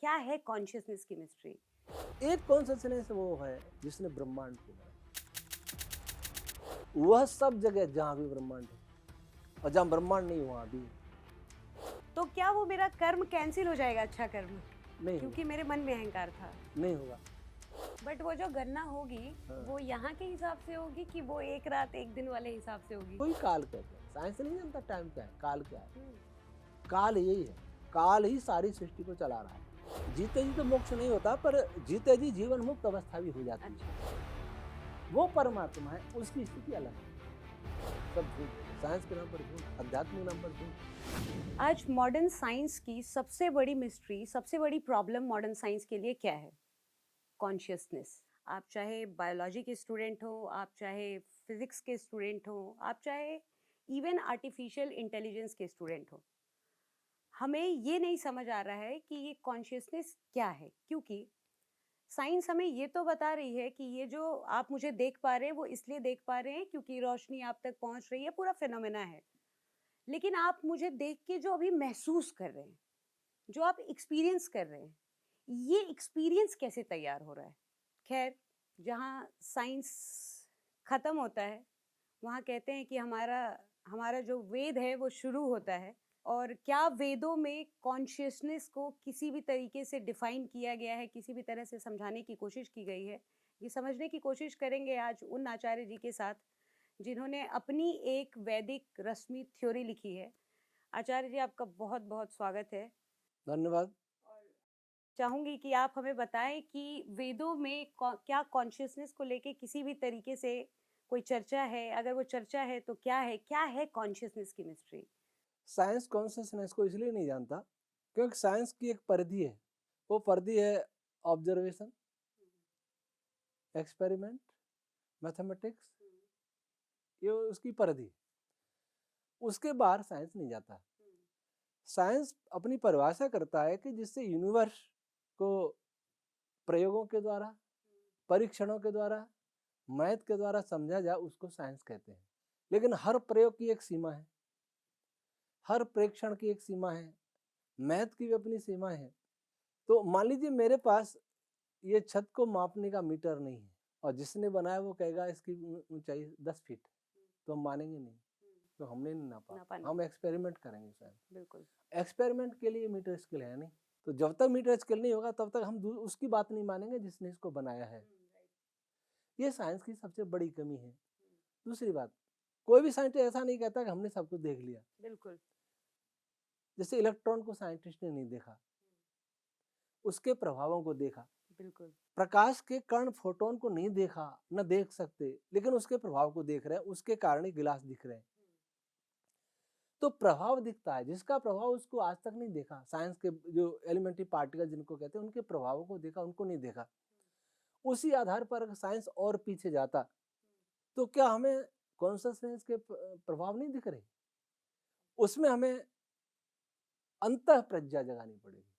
क्या है कॉन्शियसनेस की मिस्ट्री? एक कॉन्शसनेस वो है जिसने ब्रह्मांड को बनाया। वह सब जगह जहां भी ब्रह्मांड है, और जहां ब्रह्मांड नहीं वहां भी है। तो क्या वो मेरा कर्म कैंसिल हो जाएगा, अच्छा कर्म? नहीं होगा। क्योंकि मेरे मन में अहंकार था। नहीं होगा। बट वो जो गणना होगी, हाँ। वो यहाँ के हिसाब से होगी कि वो एक रात एक दिन वाले हिसाब से होगी? कोई काल कहते हैं, साइंस नहीं जानता टाइम क्या है, काल क्या है। हम्म, काल यही है, काल ही सारी सृष्टि को चला रहा है। जीते जी तो मोक्ष नहीं होता, पर जीते जी जीवन मुक्त अवस्था भी हो जाती है। अच्छा। वो परमात्मा है, उसकी स्थिति अलग है। सब झूठ है। साइंस के नाम पर झूठ, अध्यात्म के नाम पर झूठ। आज मॉडर्न साइंस की सबसे बड़ी मिस्ट्री, सबसे बड़ी प्रॉब्लम मॉडर्न साइंस के लिए क्या है? कॉन्शियसनेस। आप चाहे बायोलॉजी के स्टूडेंट हो, आप चाहे फिजिक्स के स्टूडेंट हो, आप चाहे इवन आर्टिफिशियल इंटेलिजेंस के स्टूडेंट हो, हमें ये नहीं समझ आ रहा है कि ये कॉन्शियसनेस क्या है। क्योंकि साइंस हमें ये तो बता रही है कि ये जो आप मुझे देख पा रहे हैं वो इसलिए देख पा रहे हैं क्योंकि रोशनी आप तक पहुंच रही है, पूरा फिनोमेना है। लेकिन आप मुझे देख के जो अभी महसूस कर रहे हैं, जो आप एक्सपीरियंस कर रहे हैं, ये एक्सपीरियंस कैसे तैयार हो रहा है? खैर, जहाँ साइंस खत्म होता है, वहाँ कहते हैं कि हमारा हमारा जो वेद है वो शुरू होता है। और क्या वेदों में कॉन्शियसनेस को किसी भी तरीके से डिफाइन किया गया है, किसी भी तरह से समझाने की कोशिश की गई है? ये समझने की कोशिश करेंगे आज उन आचार्य जी के साथ जिन्होंने अपनी एक वैदिक रश्मि थ्योरी लिखी है। आचार्य जी, आपका बहुत बहुत स्वागत है। धन्यवाद। और चाहूंगी कि आप हमें बताएं कि वेदों में क्या कॉन्शियसनेस को लेके किसी भी तरीके से कोई चर्चा है? अगर वो चर्चा है तो क्या है कॉन्शियसनेस की मिस्ट्री? साइंस कॉन्शसनेस को इसलिए नहीं जानता क्योंकि साइंस की एक परिधि है। वो परिधि है ऑब्जर्वेशन, एक्सपेरिमेंट, मैथमेटिक्स। ये उसकी परिधि। उसके बाहर साइंस नहीं जाता। साइंस अपनी परिभाषा करता है कि जिससे यूनिवर्स को प्रयोगों के द्वारा, परीक्षणों के द्वारा, मैथ के द्वारा समझा जाए, उसको साइंस कहते हैं। लेकिन हर प्रयोग की एक सीमा है, हर प्रेक्षण की एक सीमा है, मैथ की भी अपनी सीमा है। तो मान लीजिए मेरे पास ये छत को मापने का मीटर नहीं है, और जिसने बनाया वो कहेगा इसकी ऊंचाई 10 फीट, तो हम मानेंगे नहीं। तो हमने नहीं नापा, हम एक्सपेरिमेंट करेंगे शायद। बिल्कुल। एक्सपेरिमेंट के लिए मीटर स्केल है नहीं, तो जब तक मीटर स्केल नहीं होगा तब तक हम उसकी बात नहीं मानेंगे जिसने इसको बनाया है। ये साइंस की सबसे बड़ी कमी है। दूसरी बात, कोई भी साइंटिस्ट ऐसा नहीं कहता कि हमने सब कुछ देख लिया। बिल्कुल। जैसे इलेक्ट्रॉन को साइंटिस्ट ने नहीं देखा, उसके प्रभावों को देखा। बिल्कुल। प्रकाश के कण फोटोन को नहीं देखा, न देख सकते, लेकिन उसके प्रभाव को देख रहे हैं, उसके कारण ही गिलास दिख रहे हैं। तो प्रभाव दिखता है, जिसका प्रभाव उसको आज तक नहीं देखा। साइंस के जो एलिमेंट्री पार्टिकल जिनको कहते हैं, उनके प्रभावों को देखा, उनको नहीं देखा। उसी आधार पर अगर साइंस और पीछे जाता तो क्या हमें कॉन्शसनेस के प्रभाव नहीं दिख रहे? उसमें हमें अंतः प्रज्ञा जगानी पड़ेगी,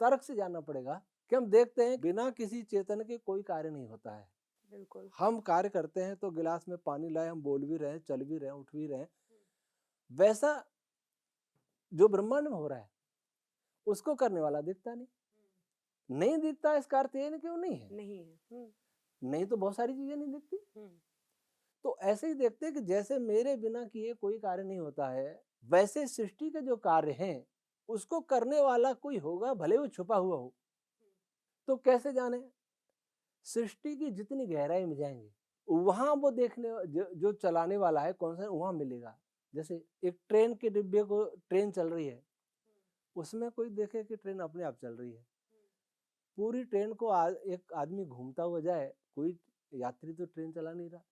तर्क से जानना पड़ेगा कि हम देखते हैं बिना किसी चेतन के कोई कार्य नहीं होता है। बिल्कुल। हम कार्य करते हैं तो गिलास में पानी लाए, हम बोल भी रहे हैं, चल भी रहे हैं, उठ भी रहे हैं। वैसा जो ब्रह्मांड में हो रहा है उसको करने वाला दिखता नहीं। नहीं दिखता इसका अर्थ ये नहीं कि वो नहीं है, नहीं है। नहीं तो बहुत सारी चीजें नहीं दिखती। तो ऐसे ही देखते हैं कि जैसे मेरे बिना किए कोई कार्य नहीं होता है, वैसे सृष्टि के जो कार्य हैं उसको करने वाला कोई होगा, भले वो छुपा हुआ हो। तो कैसे जाने? सृष्टि की जितनी गहराई में जाएंगे वहां वो देखने जो चलाने वाला है कौन सा, वहां मिलेगा। जैसे एक ट्रेन के डिब्बे को, ट्रेन चल रही है, उसमें कोई देखे कि ट्रेन अपने आप चल रही है। पूरी ट्रेन को एक आदमी घूमता हुआ जाए, कोई यात्री तो ट्रेन चला नहीं रहा।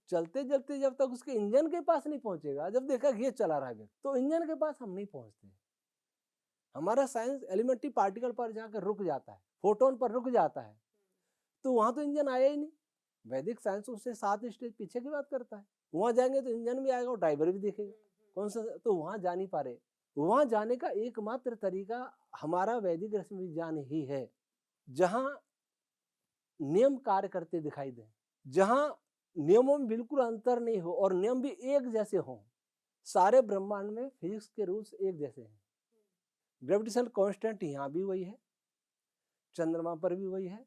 चलते चलते जब तक उसके इंजन के पास नहीं पहुंचेगा, जब देखा ये चला रहा है, तो इंजन के पास हम नहीं पहुंचते। हमारा साइंस एलिमेंट्री पार्टिकल पर जाकर रुक जाता है, फोटोन पर रुक जाता है, तो वहां तो इंजन आया ही नहीं। वैदिक साइंस उससे 7 स्टेज पीछे की बात करता है। वहां जाएंगे तो इंजन भी आएगा और ड्राइवर भी दिखेगा, कौन सा, तो वहां जा नहीं पा रहे। वहां जाने का एकमात्र तरीका हमारा वैदिक रश्मि विज्ञान ही है, जहां नियम कार्य करते दिखाई दें, जहां नियमों में बिल्कुल अंतर नहीं हो और नियम भी एक जैसे हों। सारे ब्रह्मांड में फिजिक्स के रूल्स एक जैसे हैं। ग्रेविटेशनल कांस्टेंट यहाँ भी वही है, चंद्रमा पर भी वही है,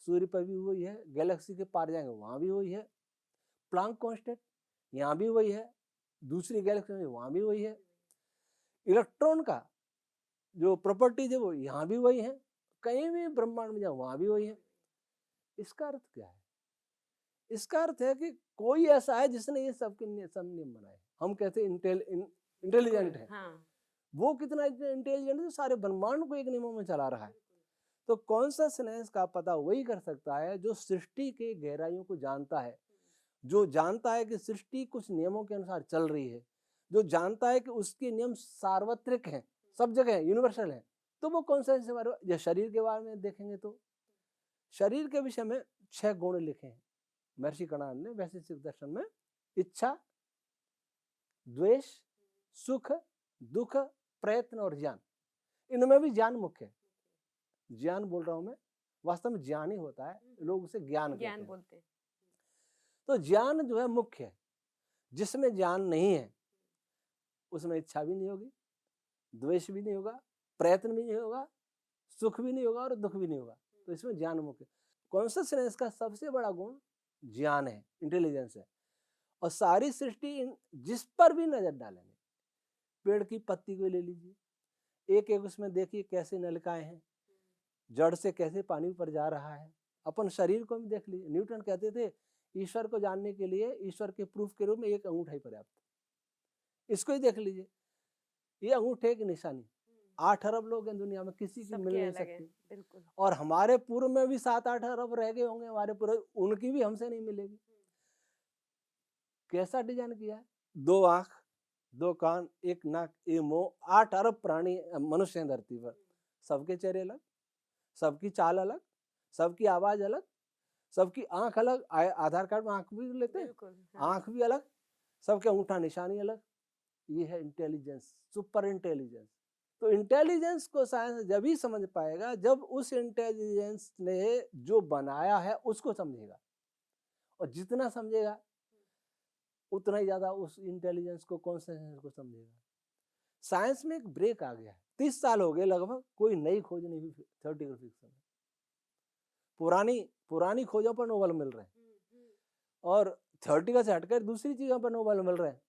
सूर्य पर भी वही है, गैलेक्सी के पार जाएंगे वहां भी वही है, प्लांक कांस्टेंट यहाँ भी वही है, दूसरी गैलेक्सी में वहां भी वही है, इलेक्ट्रॉन का जो प्रॉपर्टीज है वो यहाँ भी वही है, कहीं भी ब्रह्मांड में जाओ वहां भी वही है। इसका अर्थ क्या है? इसका अर्थ है कि कोई ऐसा है जिसने ये सब नियम बनाए। हम कहते हैं इंटेलिजेंट है, हाँ। वो कितना इंटेलिजेंट है, सारे ब्रह्मांड को एक नियमों में चला रहा है। तो कॉन्शसनेस का पता वही कर सकता है जो सृष्टि के गहराइयों को जानता है, जो जानता है कि सृष्टि कुछ नियमों के अनुसार चल रही है, जो जानता है कि उसके नियम सार्वत्रिक हैं, सब जगह यूनिवर्सल है। तो वो कॉन्शसनेस के बारे में, या शरीर के बारे में देखेंगे तो शरीर के विषय में 6 गुण लिखे हैं महर्षि कणाद ने वैशेषिक दर्शन में। इच्छा, द्वेष, सुख, दुख, प्रयत्न और ज्ञान। इनमें भी ज्ञान मुख्य है। ज्ञान बोल रहा हूं मैं, वास्तव में ज्ञान ही होता है, लोग उसे ज्ञान बोलते हैं। तो ज्ञान जो है मुख्य है। जिसमें ज्ञान नहीं है उसमें इच्छा भी नहीं होगी, द्वेष भी नहीं होगा, प्रयत्न भी नहीं होगा, सुख भी नहीं होगा और दुख भी नहीं होगा। तो इसमें ज्ञान मुख्य। कॉन्शसनेस का सबसे बड़ा गुण ज्ञान है, इंटेलिजेंस है। और सारी सृष्टि जिस पर भी नजर डालेंगे, पेड़ की पत्ती को ले लीजिए, एक एक उसमें देखिए कैसे नलिकाएं हैं, जड़ से कैसे पानी ऊपर जा रहा है। अपन शरीर को भी देख लीजिए, न्यूटन कहते थे ईश्वर को जानने के लिए ईश्वर के प्रूफ के रूप में एक अंगूठा ही पर्याप्त। इसको ही देख लीजिए, ये अंगूठे की निशानी। 8 अरब लोग हैं दुनिया में, किसी की मिल नहीं सकती। और हमारे पूर्व में भी 7-8 अरब रह गए होंगे हमारे पूर्व, उनकी भी हमसे नहीं मिलेगी। कैसा डिजाइन किया है? 2 आंख, 2 कान, 1 नाक, 1 मुंह, 8 अरब प्राणी मनुष्य हैं धरती पर। सबके चेहरे अलग, सबकी चाल अलग, सबकी आवाज अलग, सबकी आंख अलग। आधार कार्ड में आंख भी लेते हैं, आंख भी अलग, सबके अंगूठा निशानी अलग। ये है इंटेलिजेंस, सुपर इंटेलिजेंस। तो इंटेलिजेंस को साइंस जब ही समझ पाएगा जब उस इंटेलिजेंस ने जो बनाया है उसको समझेगा। और जितना समझेगा उतना ही ज्यादा उस इंटेलिजेंस को, कॉन्शियसनेस को समझेगा। साइंस में एक ब्रेक आ गया है। 30 साल हो गए लगभग, कोई नई खोज नहीं हुई थ्योरेटिकल फिजिक्स में। पुरानी खोजों पर नोबेल मिल रहे हैं और थ्योरेटिकल से हटकर दूसरी चीजों पर नोबेल मिल रहे हैं।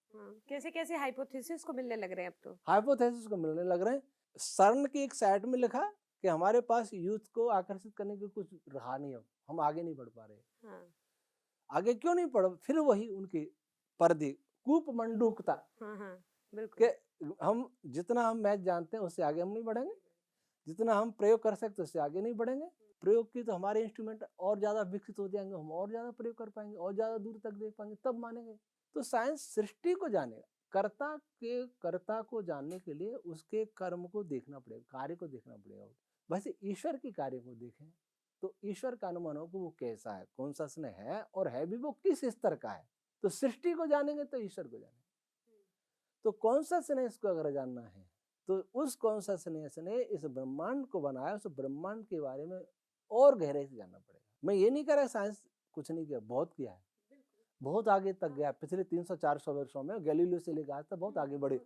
कैसे कैसे हाइपोथेसिस को मिलने लग रहे हैं अब तो। हाइपोथेसिस को मिलने लग रहे हैं। सर्न की एक साइट में लिखा कि हमारे पास यूथ को आकर्षित करने के कुछ रहा नहीं, हम आगे नहीं बढ़ पा रहे। आगे क्यों नहीं बढ़? फिर वही उनकी पर्दे, कूप मंडूकता कि हम जितना हम मैथ जानते हैं उससे आगे हम नहीं बढ़ेंगे, जितना हम प्रयोग कर सकते उससे आगे नहीं बढ़ेंगे। प्रयोग की तो हमारे इंस्ट्रूमेंट और ज्यादा विकसित हो जाएंगे, हम और ज्यादा प्रयोग कर पाएंगे, और ज्यादा दूर तक देख पाएंगे, तब मानेंगे। तो साइंस सृष्टि को जानेगा, कर्ता को जानने के लिए उसके कर्म को देखना पड़ेगा, कार्य को देखना पड़ेगा। वैसे ईश्वर के कार्य को देखें तो ईश्वर का अनुमान हो कि वो कैसा है, कौन सा स्नेह है, और है भी वो किस स्तर का है। तो सृष्टि को जानेंगे तो ईश्वर को जानेंगे। तो कौन सा स्नेह को अगर जानना है तो उस कौन सा स्नेह ने इस ब्रह्मांड को बनाया, उस ब्रह्मांड के बारे में और गहराई से जानना पड़ेगा। मैं ये नहीं कह रहा साइंस कुछ नहीं किया, बहुत किया है, बहुत आगे तक गया। पिछले 300-400 वर्षों में गैलीलियो से लेकर आज तक बहुत आगे बढ़े,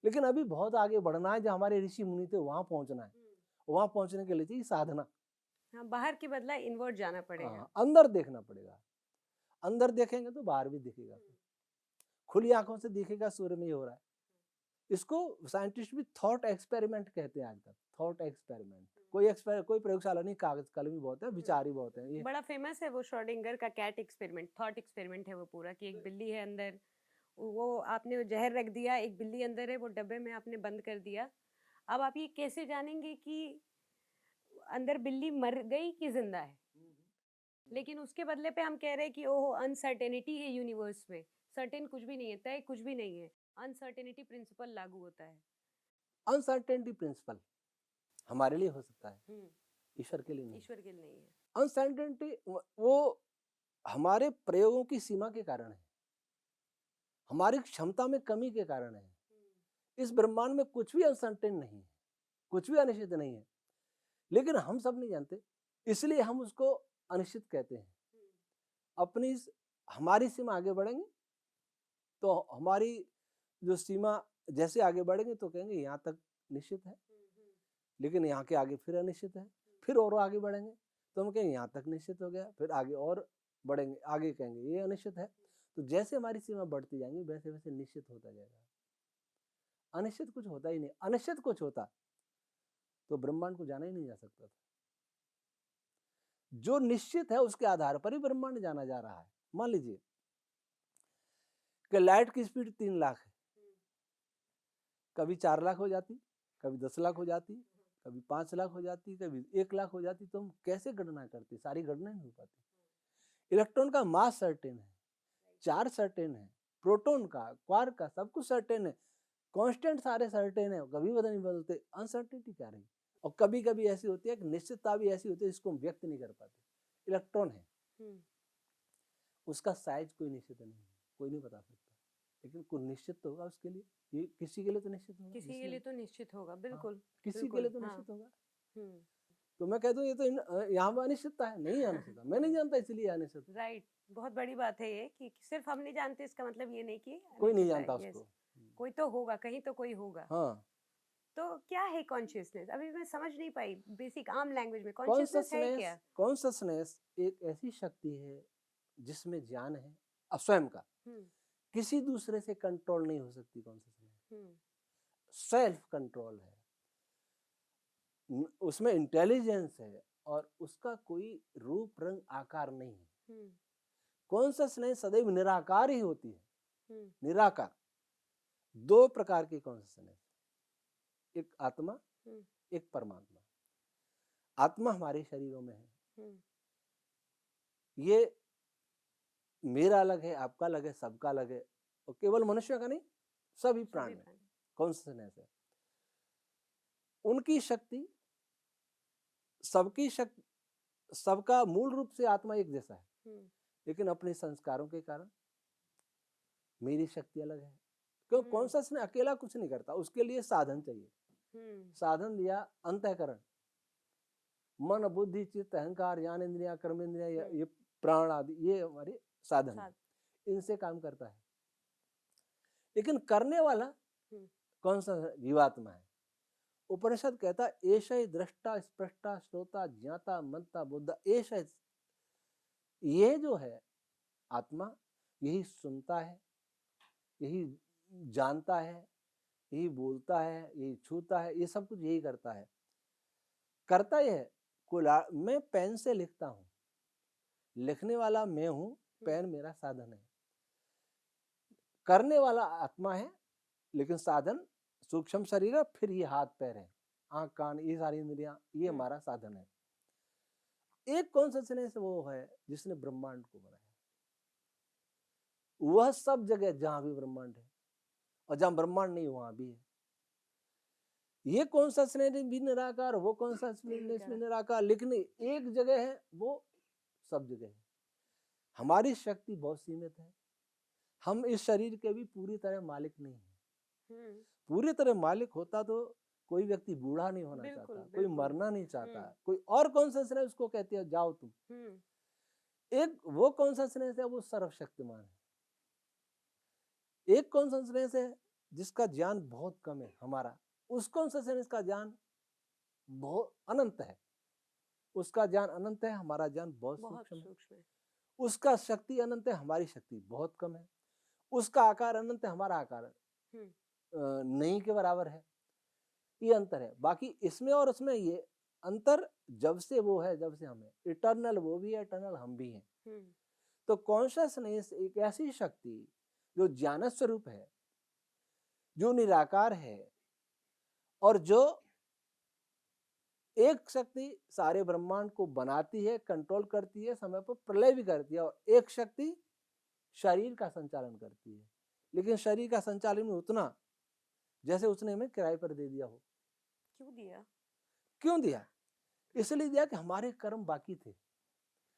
लेकिन अभी बहुत आगे बढ़ना है। जो हमारे ऋषि मुनि थे वहां पहुंचना है। वहां पहुंचने के लिए चाहिए साधना। बाहर के बदला इनवर्ड जाना पड़ेगा, अंदर देखना पड़ेगा। अंदर देखेंगे तो बाहर भी दिखेगा, खुली आंखों से दिखेगा सूर्य में हो रहा है। इसको साइंटिस्ट भी थॉट एक्सपेरिमेंट कहते हैं आजकल। थॉट एक्सपेरिमेंट, कोई प्रयोगशाला नहीं, कागज कलम ही बहुत है, विचार ही बहुत है। ये बड़ा फेमस है वो श्रोडिंगर का कैट एक्सपेरिमेंट, थॉट एक्सपेरिमेंट है वो पूरा, कि एक बिल्ली है अंदर, वो आपने जहर रख दिया, एक बिल्ली अंदर है, वो डब्बे में आपने बंद कर दिया। अब आप ये कैसे जानेंगे कि अंदर बिल्ली मर गई कि जिंदा है? लेकिन उसके बदले पे हम कह रहे हैं कि ओह अनसर्टेनिटी है यूनिवर्स में, सर्टेन कुछ भी नहीं है, तय कुछ भी नहीं है, अनसर्टेनिटी प्रिंसिपल लागू होता है। अनसर्टेनिटी प्रिंसिपल हमारे लिए हो सकता है, ईश्वर के लिए नहीं। ईश्वर के लिए नहीं है। अनसर्टेनिटी वो हमारे प्रयोगों की सीमा के कारण है, हमारी क्षमता में कमी के कारण है। इस ब्रह्मांड में कुछ भी अनसर्टेन नहीं है, कुछ भी अनिश्चित नहीं है, लेकिन हम सब नहीं जानते, इसलिए हम उसको अनिश्चित कहते हैं। अपनी हमारी सीमा आगे बढ़ेंगे तो हमारी जो सीमा जैसे आगे बढ़ेंगे तो कहेंगे यहाँ तक निश्चित है, लेकिन यहाँ के आगे फिर अनिश्चित है, फिर और आगे बढ़ेंगे तो हम कहेंगे यहाँ तक निश्चित हो गया, फिर आगे और बढ़ेंगे, आगे कहेंगे ये अनिश्चित है। तो जैसे हमारी सीमा बढ़ती जाएंगी वैसे वैसे निश्चित होता जाएगा। अनिश्चित कुछ होता ही नहीं। अनिश्चित कुछ होता तो ब्रह्मांड को जाना ही नहीं जा सकता था। जो निश्चित है उसके आधार पर ही ब्रह्मांड जाना जा रहा है। मान लीजिए कि लाइट की स्पीड 3 लाख है, कभी 4 लाख हो जाती, कभी 10 लाख हो जाती, कभी 5 लाख हो जाती, कभी 1 लाख हो जाती, तो हम कैसे गणना करते? सारी गणना नहीं हो पाती। इलेक्ट्रॉन का मास सर्टेन है, चार्ज सर्टेन है, प्रोटॉन का, क्वार्क का, सब कुछ सर्टेन है, कांस्टेंट सारे सर्टेन है, कभी नहीं बदलते। अनसर्टेनिटी क्या रही? और कभी कभी ऐसी होती है कि निश्चितता भी ऐसी होती है जिसको हम व्यक्त नहीं कर पाते। इलेक्ट्रॉन है, उसका साइज कोई निश्चित नहीं है, कोई नहीं बता सकता, लेकिन कुछ निश्चित तो होगा उसके लिए। ये किसी के लिए तो निश्चित होगा, किसी के लिए तो निश्चित होगा, बिल्कुल। किसी के लिए तो निश्चित होगा। तो मैं कहता हूँ ये तो यहाँ पर अनिश्चितता है, नहीं अनिश्चितता। मैं नहीं जानता इसलिए अनिश्चित। राइट, बहुत बड़ी बात है ये कि सिर्फ हम नहीं जानते, इसका मतलब ये नहीं कि कोई नहीं जानता उसको। कोई तो होगा, कहीं तो कोई होगा। हाँ, तो क्या है कॉन्शियसनेस? अभी मैं समझ नहीं पाई बेसिक आम लैंग्वेज में कॉन्शियसनेस है क्या? कॉन्शियसनेस एक ऐसी शक्ति है जिसमें ज्ञान है स्वयं का, किसी दूसरे से कंट्रोल नहीं हो सकती। कॉन्शियसनेस सेल्फ कंट्रोल है, उसमें इंटेलिजेंस है और उसका कोई रूप रंग आकार नहीं है। कॉन्शियसनेस सदैव निराकार ही होती है। निराकार। 2 प्रकार की कॉन्शियसनेस, एक आत्मा, एक परमात्मा। आत्मा हमारे शरीरों में है, ये मेरा अलग है, आपका अलग है, सबका अलग है, और केवल मनुष्य का नहीं, सभी प्राणी कॉन्शियसनेस है। उनकी शक्ति, सबकी शक्ति, सबका मूल रूप से आत्मा एक जैसा है, लेकिन अपने संस्कारों के कारण मेरी शक्ति अलग है। क्यों? कॉन्शियसनेस अकेला कुछ नहीं करता, उसके लिए साधन चाहिए। साधन दिया अंतःकरण, मन, बुद्धि, चित्त, अहंकार, ज्ञान इंद्रिया, कर्म इंद्रिया, ये प्राण आदि, ये हमारे साधन है, इनसे काम करता है। लेकिन करने वाला कौन सा? जीवात्मा है। उपनिषद कहता है एषै दृष्टा स्पष्टा श्रोता ज्ञाता मंता बुद्धा। एषै, ये जो है आत्मा, यही सुनता है, यही जानता है, यही बोलता है, यही छूता है, ये सब कुछ यही करता है। करता ही है। मैं पेन से लिखता हूं, लिखने वाला मैं हूं, पेन मेरा साधन है। करने वाला आत्मा है, लेकिन साधन सूक्ष्म शरीर है, फिर ये हाथ पैर है, आंख कान, ये सारी इंद्रियां, ये हमारा साधन है। एक कॉन्शियसनेस वो है जिसने ब्रह्मांड को बनाया। वह सब जगह जहां भी ब्रह्मांड है, और जहां ब्रह्मांड नहीं वहां भी है। ये कॉन्शियसनेस भी निराकार, वो कॉन्शियसनेस भी निराकार, लेकिन एक जगह है, वो सब जगह है। हमारी शक्ति बहुत सीमित है। हम इस शरीर के भी पूरी तरह मालिक नहीं है। पूरी तरह मालिक होता तो कोई व्यक्ति बूढ़ा नहीं होना चाहता, कोई मरना नहीं चाहता, कोई और कॉन्शियसनेस उसको कहती है जाओ तुम। एक वो कॉन्शियसनेस है, वो सर्वशक्तिमान है। एक कॉन्शियसनेस है जिसका ज्ञान बहुत कम है हमारा, उस कॉन्शियसनेस का ज्ञान बहुत अनंत है। उसका ज्ञान अनंत है, हमारा ज्ञान बहुत सूक्ष्म है। उसका शक्ति अनंत है, हमारी शक्ति बहुत कम है। उसका आकार अनंत है, हमारा आकार नहीं के बराबर है। ये अंतर है। बाकी इसमें और उसमें ये अंतर जब से वो है, जब से हम है। इटर्नल वो भी है, इटर्नल हम भी हैं। तो कॉन्शियसनेस एक ऐसी शक्ति जो ज्ञान स्वरूप है, जो निराकार है, और जो एक शक्ति सारे ब्रह्मांड को बनाती है, कंट्रोल करती है, समय पर प्रलय भी करती है, और एक शक्ति शरीर का संचालन करती है। लेकिन शरीर का संचालन में उतना जैसे उसने हमें किराए पर दे दिया हो। क्यों दिया? क्यों दिया? इसलिए दिया कि हमारे कर्म बाकी थे।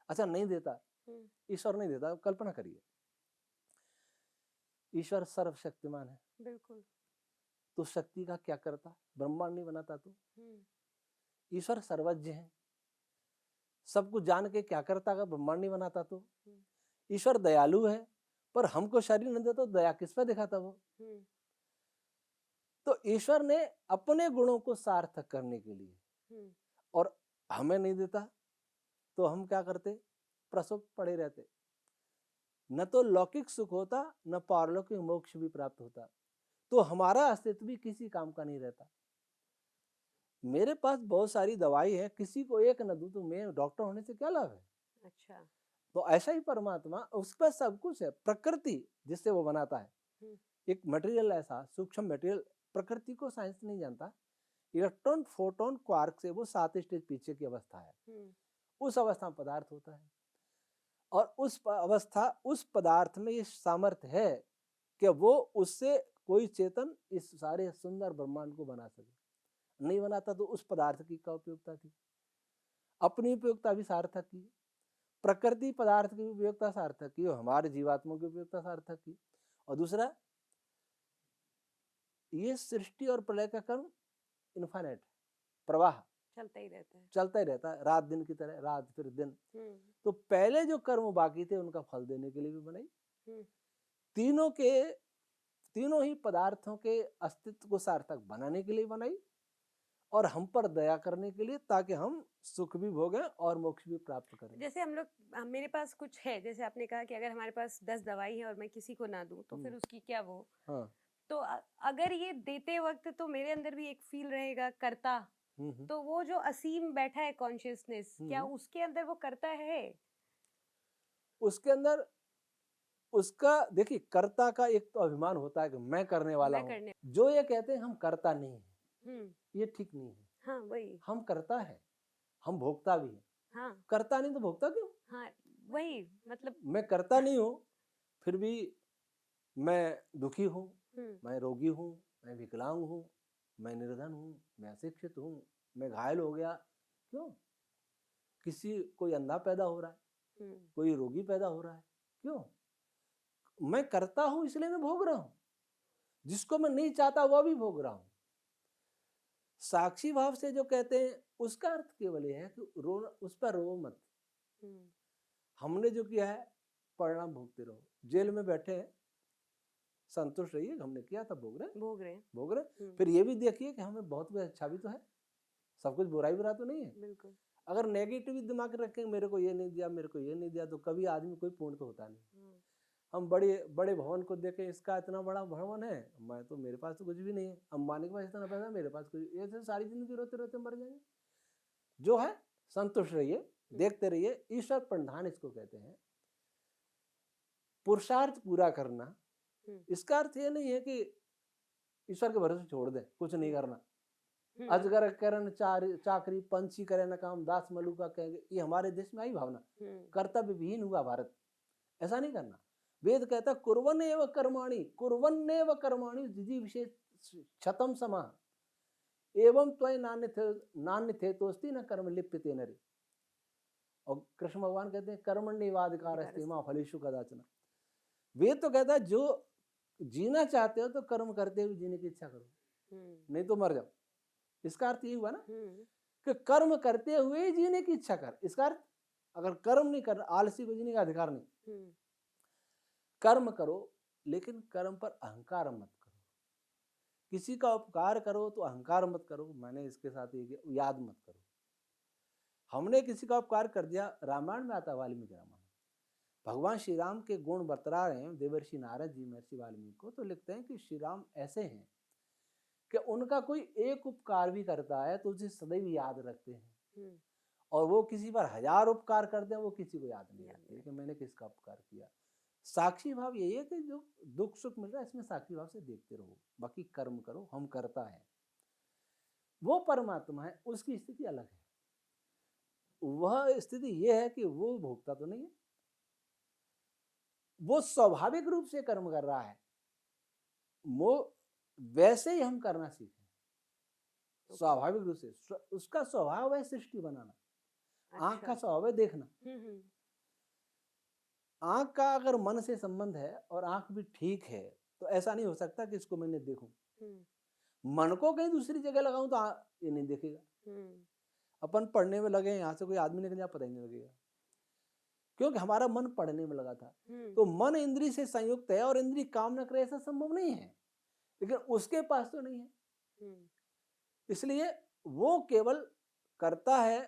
अच्छा, नहीं देता, ईश्वर नहीं देता। कल्पना करिए, ईश्वर सर्वशक्तिमान है, बिल्कुल, तो शक्ति का क्या करता? ब्रह्मांड नहीं बनाता तो? ईश्वर सर्वज्ञ है, सब कुछ जान के क्या करता अगर ब्रह्मांड नहीं बनाता तो? ईश्वर दयालु है, पर हमको शरीर नहीं देता तो दया किस पर दिखाता वो? तो ईश्वर ने अपने गुणों को सार्थक करने के लिए और हमें नहीं देता तो हम क्या करते, प्रसव पड़े रहते, न तो लौकिक सुख होता न पारलौकिक मोक्ष भी प्राप्त होता, तो हमारा अस्तित्व भी किसी काम का नहीं रहता। मेरे पास बहुत सारी दवाई है, किसी को एक न दूं तो मैं डॉक्टर होने से क्या लाभ है। अच्छा। तो ऐसा ही परमात्मा, उस पर सब कुछ है, प्रकृति जिससे वो बनाता है, एक मटेरियल ऐसा सूक्ष्म मटेरियल, प्रकृति को साइंस नहीं जानता, इलेक्ट्रॉन फोटोन क्वार्क से वो 7 स्टेज पीछे की अवस्था है, उस अवस्था में पदार्थ होता है, और उस अवस्था, उस पदार्थ में ये सामर्थ्य है कि वो उससे कोई चेतन इस सारे सुंदर ब्रह्मांड को बना सके। नहीं बनाता तो उस पदार्थ की क्या उपयोगिता थी, अपनी उपयोगिता भी सार्थक की, प्रकृति पदार्थ की उपयोगिता सार्थक की, और हमारे जीवात्मा की उपयोगिता सार्थक की। और दूसरा, ये सृष्टि और प्रलय का कर्म इनफाइनाइट प्रवाह चलता ही रहता है, चलता ही रहता है, रात दिन की तरह, रात फिर दिन। तो पहले जो कर्म बाकी थे उनका फल देने के लिए भी बनाई, तीनों ही पदार्थों के अस्तित्व को सार्थक बनाने के लिए बनाई, और हम पर दया करने के लिए, ताकि हम सुख भी भोगें और मोक्ष भी प्राप्त करें। जैसे हम लोग, मेरे पास कुछ है, जैसे आपने कहा कि अगर हमारे पास 10 दवाई है और मैं किसी को ना दूं तो फिर उसकी क्या वो। हाँ। तो अगर ये देते वक्त तो मेरे अंदर भी एक फील रहेगा करता, तो वो जो असीम बैठा है कॉन्शियसनेस, क्या उसके अंदर वो करता है? उसके अंदर उसका, देखिए, कर्ता का एक तो अभिमान होता है कि मैं करने वाला हूँ। जो ये कहते हैं हम करता नहीं है, ये ठीक नहीं है। हाँ, वही। हम करता है, हम भोगता भी है। हाँ। करता नहीं तो भोगता क्यों? हाँ, वही, मतलब मैं करता नहीं हूँ, फिर भी मैं दुखी हूँ, मैं रोगी हूँ, मैं विकलांग हूँ, मैं निर्धन हूँ, मैं अशिक्षित हूँ, मैं घायल हो गया, क्यों? किसी कोई अंधा पैदा हो रहा है, कोई रोगी पैदा हो रहा है, क्यों? मैं करता हूं इसलिए मैं भोग रहा हूं, जिसको मैं नहीं चाहता वह भी भोग रहा हूं। साक्षी भाव से जो कहते हैं उसका अर्थ केवल यह है कि उस पर रो मत। हमने जो किया है परिणाम भोगते रहो। जेल में बैठे हैं, संतुष्ट रहिए, हमने किया था, भोग रहे। फिर ये भी देखिए कि हमें बहुत कुछ अच्छा भी तो है, सब कुछ बुराई बुरा तो नहीं है। बिल्कुल। अगर नेगेटिव दिमाग रखेंगे, मेरे को ये नहीं दिया, मेरे को ये नहीं दिया, तो कभी आदमी कोई पूर्ण तो होता नहीं। हम बड़े बड़े भवन को देखें, इसका इतना बड़ा भवन है, मैं तो, मेरे पास तो कुछ भी नहीं है, अंबानी के पास इतना पैसा, मेरे पास कुछ, ऐसे सारी जिंदगी रोते रोते मर जाएंगे। जो है संतुष्ट रहिए, देखते रहिए। ईश्वर प्रणिधान इसको कहते हैं, पुरुषार्थ पूरा करना। इसका अर्थ ये नहीं है कि ईश्वर के भरोसे छोड़ दे, कुछ नहीं करना। अजगर करण चाकरी, पंछी करे न काम, दास मलुका कहेंगे, ये हमारे देश में आई भावना, कर्तव्य विहीन हुआ भारत। ऐसा नहीं करना। वेद कहता कुर्वन्नेव कर्माणि जिजी विशेष क्षतम समा एवं त्वय नान्य थे तोस्ती न कर्म लिप्यते नरे। और कृष्ण भगवान कहते हैं कर्मण्येवाधिकारस्ते मा फलेषु कदाचन। वेद तो कहता है जो जीना चाहते हो तो कर्म करते हुए जीने की इच्छा करो, नहीं तो मर जाओ। इसका अर्थ ये हुआ ना कि कर्म करते हुए जीने की इच्छा कर। इसका अर्थ, अगर कर्म नहीं करना, आलसी को जीने का अधिकार नहीं। कर्म करो, लेकिन कर्म पर अहंकार मत करो। किसी का उपकार करो तो अहंकार मत करो, मैंने इसके साथ ये याद मत करो। हमने किसी का उपकार कर दिया, रामायण में आता, वाल्मीकि रामायण, भगवान श्री राम के गुण बतरा रहे हैं देवर्षि नारद जी महर्षि वाल्मीकि को, तो लिखते हैं कि श्री राम ऐसे हैं कि उनका कोई एक उपकार भी करता है तो उसे सदैव याद रखते हैं, और वो किसी पर 1000 उपकार करते हैं, वो किसी को याद नहीं रखते कि मैंने किसका उपकार किया। साक्षी भाव यही है कि जो दुख सुख मिल रहा है इसमें साक्षी भाव से देखते रहो, बाकी कर्म करो। हम करता है, वो परमात्मा है, उसकी स्थिति अलग है। वह स्थिति यह है कि वो भोगता तो नहीं है, वो स्वाभाविक रूप से कर्म कर रहा है, वो वैसे ही हम करना सीखें स्वाभाविक रूप से। उसका स्वभाव है सृष्टि बनाना। आंख का स्वभाव है देखना। आंख का अगर मन से संबंध है और आंख भी ठीक है तो ऐसा नहीं हो सकता कि इसको मैंने देखूं। मन को कहीं दूसरी जगह लगाऊं तो ये नहीं देखेगा। अपन पढ़ने में लगे, यहाँ से कोई आदमी निकल जाए पता ही नहीं लगेगा, क्योंकि हमारा मन पढ़ने में लगा था। तो मन इंद्री से संयुक्त है और इंद्री काम न करे ऐसा संभव नहीं है, लेकिन उसके पास तो नहीं है। इसलिए वो केवल करता है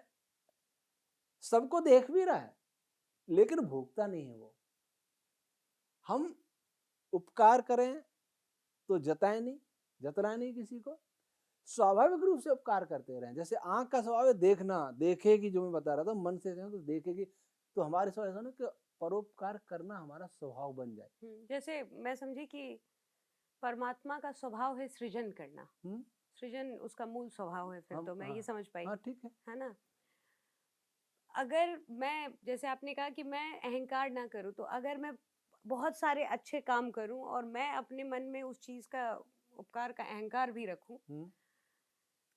सबको देख भी रहा है लेकिन भोगता नहीं है वो। हम उपकार करें तो जताएं नहीं, जतना नहीं किसी को, स्वाभाविक रूप से उपकार करते रहें। जैसे आंख का स्वभाव है देखना, देखेगी, जो मैं बता रहा था, मन से तो देखेगी, तो हमारे स्वभाव ऐसा ना कि परोपकार करना हमारा स्वभाव बन जाए। जैसे मैं समझी कि परमात्मा का स्वभाव है सृजन करना, सृजन उसका मूल स्वभाव है, फिर तो मैं ये समझ पाई। हाँ ठीक है ना? अगर मैं, जैसे आपने कहा कि मैं अहंकार ना करूं, तो अगर मैं बहुत सारे अच्छे काम करूं और मैं अपने मन में उस चीज का, उपकार का अहंकार भी रखूं,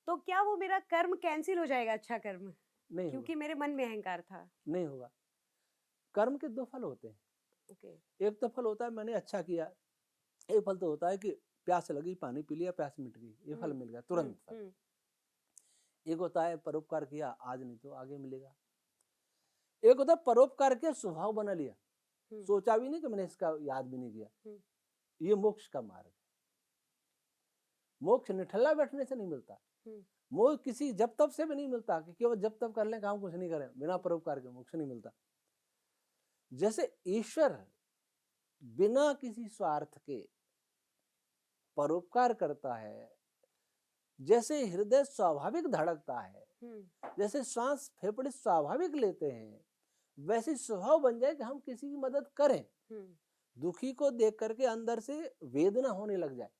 तो क्या वो मेरा कर्म कैंसिल हो जाएगा, अच्छा कर्म? नहीं क्योंकि होगा, मेरे मन में अहंकार था। नहीं होगा। कर्म के दो फल होते हैं। ओके। एक तो फल होता है मैंने अच्छा किया, एक फल तो होता है कि प्यास लगी, पानी पी लिया, प्यास मिट गई, ये फल मिल गया, तुरंत फल। एक होता है परोपकार किया, आज नहीं तो आगे मिलेगा। एक होता है परोपकार के स्वभाव बना लिया, सोचा भी नहीं कि मैंने इसका याद भी नहीं किया, ये मोक्ष का मार्ग है। मोक्ष निठल्ला बैठने से नहीं मिलता, मोक्ष किसी जब तब से भी नहीं मिलता कि केवल जब तब कर लें काम, कुछ नहीं करें, बिना परोपकार के मोक्ष नहीं मिलता। जैसे ईश्वर बिना किसी स्वार्थ के परोपकार करता है, जैसे हृदय स्वाभाविक धड़कता है, जैसे श्वास फेफड़े स्वाभाविक लेते हैं, वैसे स्वभाव बन जाए कि हम किसी की मदद करें, दुखी को देख करके अंदर से वेदना होने लग जाए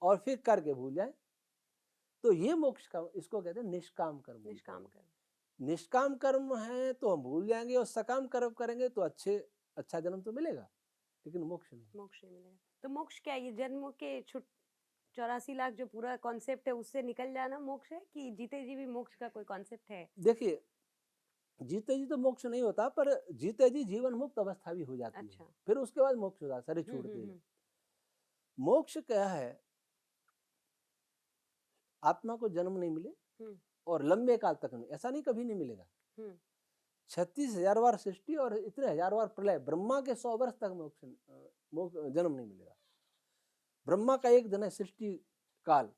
और फिर करके भूल जाए, तो ये मोक्ष का, इसको कहते हैं निष्काम कर्म। निष्काम कर्म, निष्काम कर्म है तो हम भूल जाएंगे, और सकाम कर्म करेंगे तो अच्छा जन्म तो मिलेगा, लेकिन मोक्ष नहीं। मोक्ष नहीं मिलेगा। तो मोक्ष क्या, ये जन्म के 84 लाख जो पूरा कॉन्सेप्ट है उससे निकल जाना मोक्ष है, कि जीते जी भी मोक्ष का कोई कॉन्सेप्ट है? देखिए, जीते जी तो मोक्ष नहीं होता, पर जीते जी जीवन मुक्त अवस्था भी हो जाती है, फिर उसके बाद मोक्ष होता है, शरीर छोड़ते ही। मोक्ष क्या है, आत्मा को जन्म नहीं मिले और लंबे काल तक नहीं, ऐसा नहीं कभी नहीं मिलेगा। 36,000 बार सृष्टि और इतने हजार बार प्रलय, ब्रह्मा के 100 वर्ष तक जन्म नहीं मिलेगा। ब्रह्मा का एक दिन है सृष्टि काल,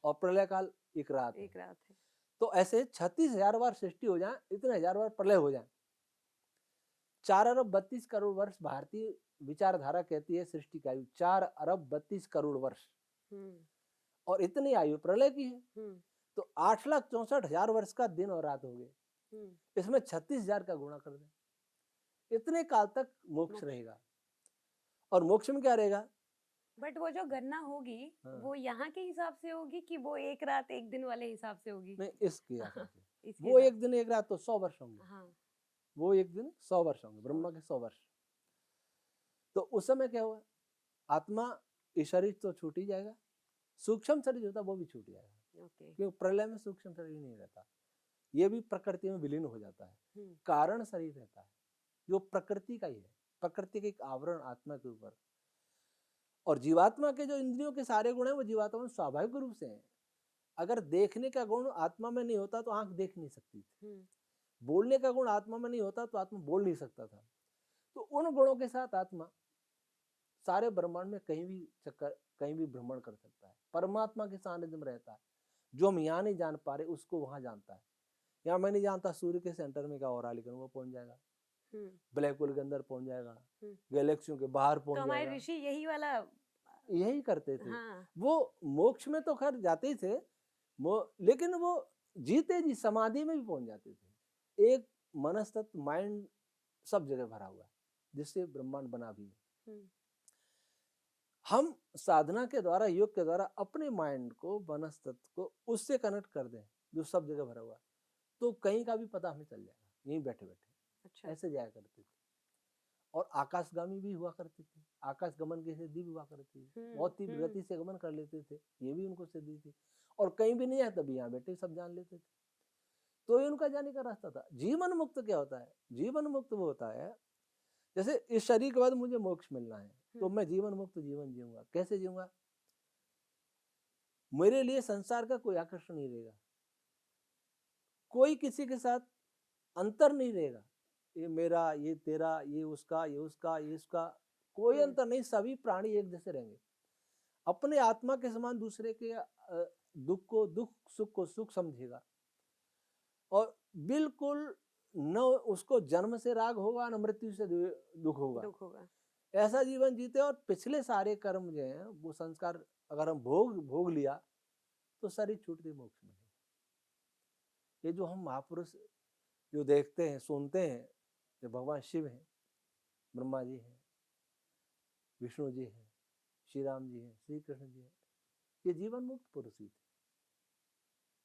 और प्रलय काल एक रात है। तो ऐसे 36,000 बार सृष्टि हो जाए, इतने हजार बार प्रलय हो जाए, 4 अरब 32 करोड़ वर्ष भारतीय विचारधारा कहती है सृष्टि की आयु 4 अरब 32 करोड़ वर्ष, और इतनी आयु प्रलय की है, तो 8,64,000 वर्ष का दिन और रात हो गए, इसमें 36,000 का गुणा कर दें, इतने काल तक मोक्ष रहेगा। और मोक्ष में क्या रहेगा? बट वो जो गणना होगी, वो यहाँ के हिसाब से होगी कि वो एक रात एक दिन वाले हिसाब से होगी? नहीं, इसके हिसाब से। वो एक दिन एक रात तो 100 वर्ष होंगे। वो एक दिन 100 वर्ष होंगे, ब्रह्मा के 100 वर्ष। तो उस समय क्या हुआ, आत्मा ये शरीर तो छूट ही जाएगा, सूक्ष्म शरीर होता वो भी छूट जाएगा, क्योंकि प्रलय में सूक्ष्म शरीर नहीं रहता, ये भी प्रकृति में विलीन हो जाता है। कारण शरीर रहता है जो प्रकृति का ही है, प्रकृति के एक आवरण आत्मा के ऊपर। और जीवात्मा के जो इंद्रियों के सारे गुण हैं वो जीवात्मा में स्वाभाविक रूप से हैं। अगर देखने का गुण आत्मा में नहीं होता तो आंख देख नहीं सकती थी, बोलने का गुण आत्मा में नहीं होता तो आत्मा बोल नहीं सकता था। तो उन गुणों के साथ आत्मा सारे ब्रह्मांड में कहीं भी भ्रमण कर सकता है, परमात्मा के सानिध्य में रहता है। जो हम यहाँ नहीं जान पा रहे उसको वहां जानता है। यहाँ मैं नहीं जानता सूर्य के सेंटर में क्या हो रहा है, लेकिन वो पहुंच जाएगा, ब्लैक होल के अंदर पहुंच जाएगा, गैलेक्सियों के बाहर पहुंच जाएगा। हमारे ऋषि यही करते थे। वो मोक्ष में तो खैर जाते ही थे, लेकिन वो जीते जी समाधि में भी पहुंच जाते थे। एक मनस्तत्व, माइंड सब जगह भरा हुआ है, जिससे ब्रह्मांड बना भी है। हम साधना के द्वारा, योग के द्वारा अपने माइंड को, मनस्तत्व को उससे कनेक्ट कर दें जो सब जगह भरा हुआ है, तो कहीं का भी पता हमें चल जाएगा, यहीं बैठे बैठे। अच्छा। ऐसे जाया करते थे। और आकाशगामी भी हुआ करते थे, आकाश गमन की सिद्धि भी हुआ करती थी, बहुत तीव्र गति से गमन कर लेते थे, ये भी उनको सिद्धि थी। और कहीं भी नहीं आया तभी यहाँ बैठे सब जान लेते थे, तो ये उनका जाने का रास्ता था। जीवन मुक्त क्या होता है? जीवन मुक्त वो होता है, जैसे इस शरीर के बाद मुझे मोक्ष मिलना है, तो मैं जीवन मुक्त जीवन जीऊंगा। कैसे जीऊंगा? मेरे लिए संसार का कोई आकर्षण नहीं रहेगा, कोई किसी के साथ अंतर नहीं रहेगा, ये मेरा, ये तेरा, ये उसका, ये उसका, ये इसका, कोई अंतर नहीं। सभी प्राणी एक जैसे रहेंगे, अपने आत्मा के समान दूसरे के दुख को दुख, सुख को सुख समझेगा। और बिल्कुल न उसको जन्म से राग होगा न मृत्यु से दुख होगा। दुख होगा। ऐसा जीवन जीते और पिछले सारे कर्म जो हैं वो संस्कार अगर हम भोग लिया तो सारी छूट के मोक्ष में। ये जो हम महापुरुष जो देखते हैं सुनते हैं, जो भगवान शिव हैं, ब्रह्मा जी हैं, विष्णु जी हैं, श्री राम जी हैं, श्री कृष्ण जी हैं, ये जीवन मुक्त पुरुष ही थे।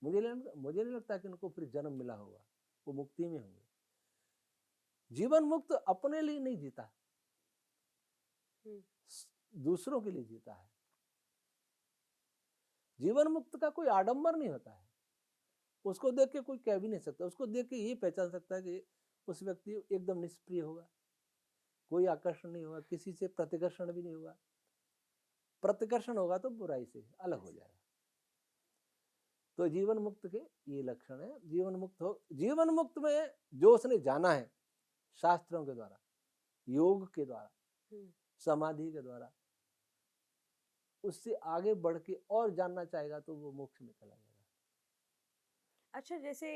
मुझे नहीं लगता कि उनको फिर जन्म मिला होगा, वो मुक्ति में होंगे। जीवन मुक्त अपने लिए नहीं जीता, दूसरों के लिए जीता है। जीवन मुक्त का कोई आडंबर नहीं होता है। उसको देख के कोई कह भी नहीं सकता, उसको देख के ये पहचान सकता है कि उस व्यक्ति एकदम निष्प्रिय होगा, कोई आकर्षण नहीं होगा, किसी से प्रतिकर्षण भी नहीं होगा। प्रतिकर्षण होगा तो बुराई से अलग हो जाएगा। तो जीवन मुक्त के ये लक्षण है। जीवन मुक्त में जो उसने जाना है शास्त्रों के द्वारा, योग के द्वारा, समाधि के द्वारा, उससे आगे बढ़ के और जानना चाहेगा तो वो मोक्ष में चला जाएगा। अच्छा, जैसे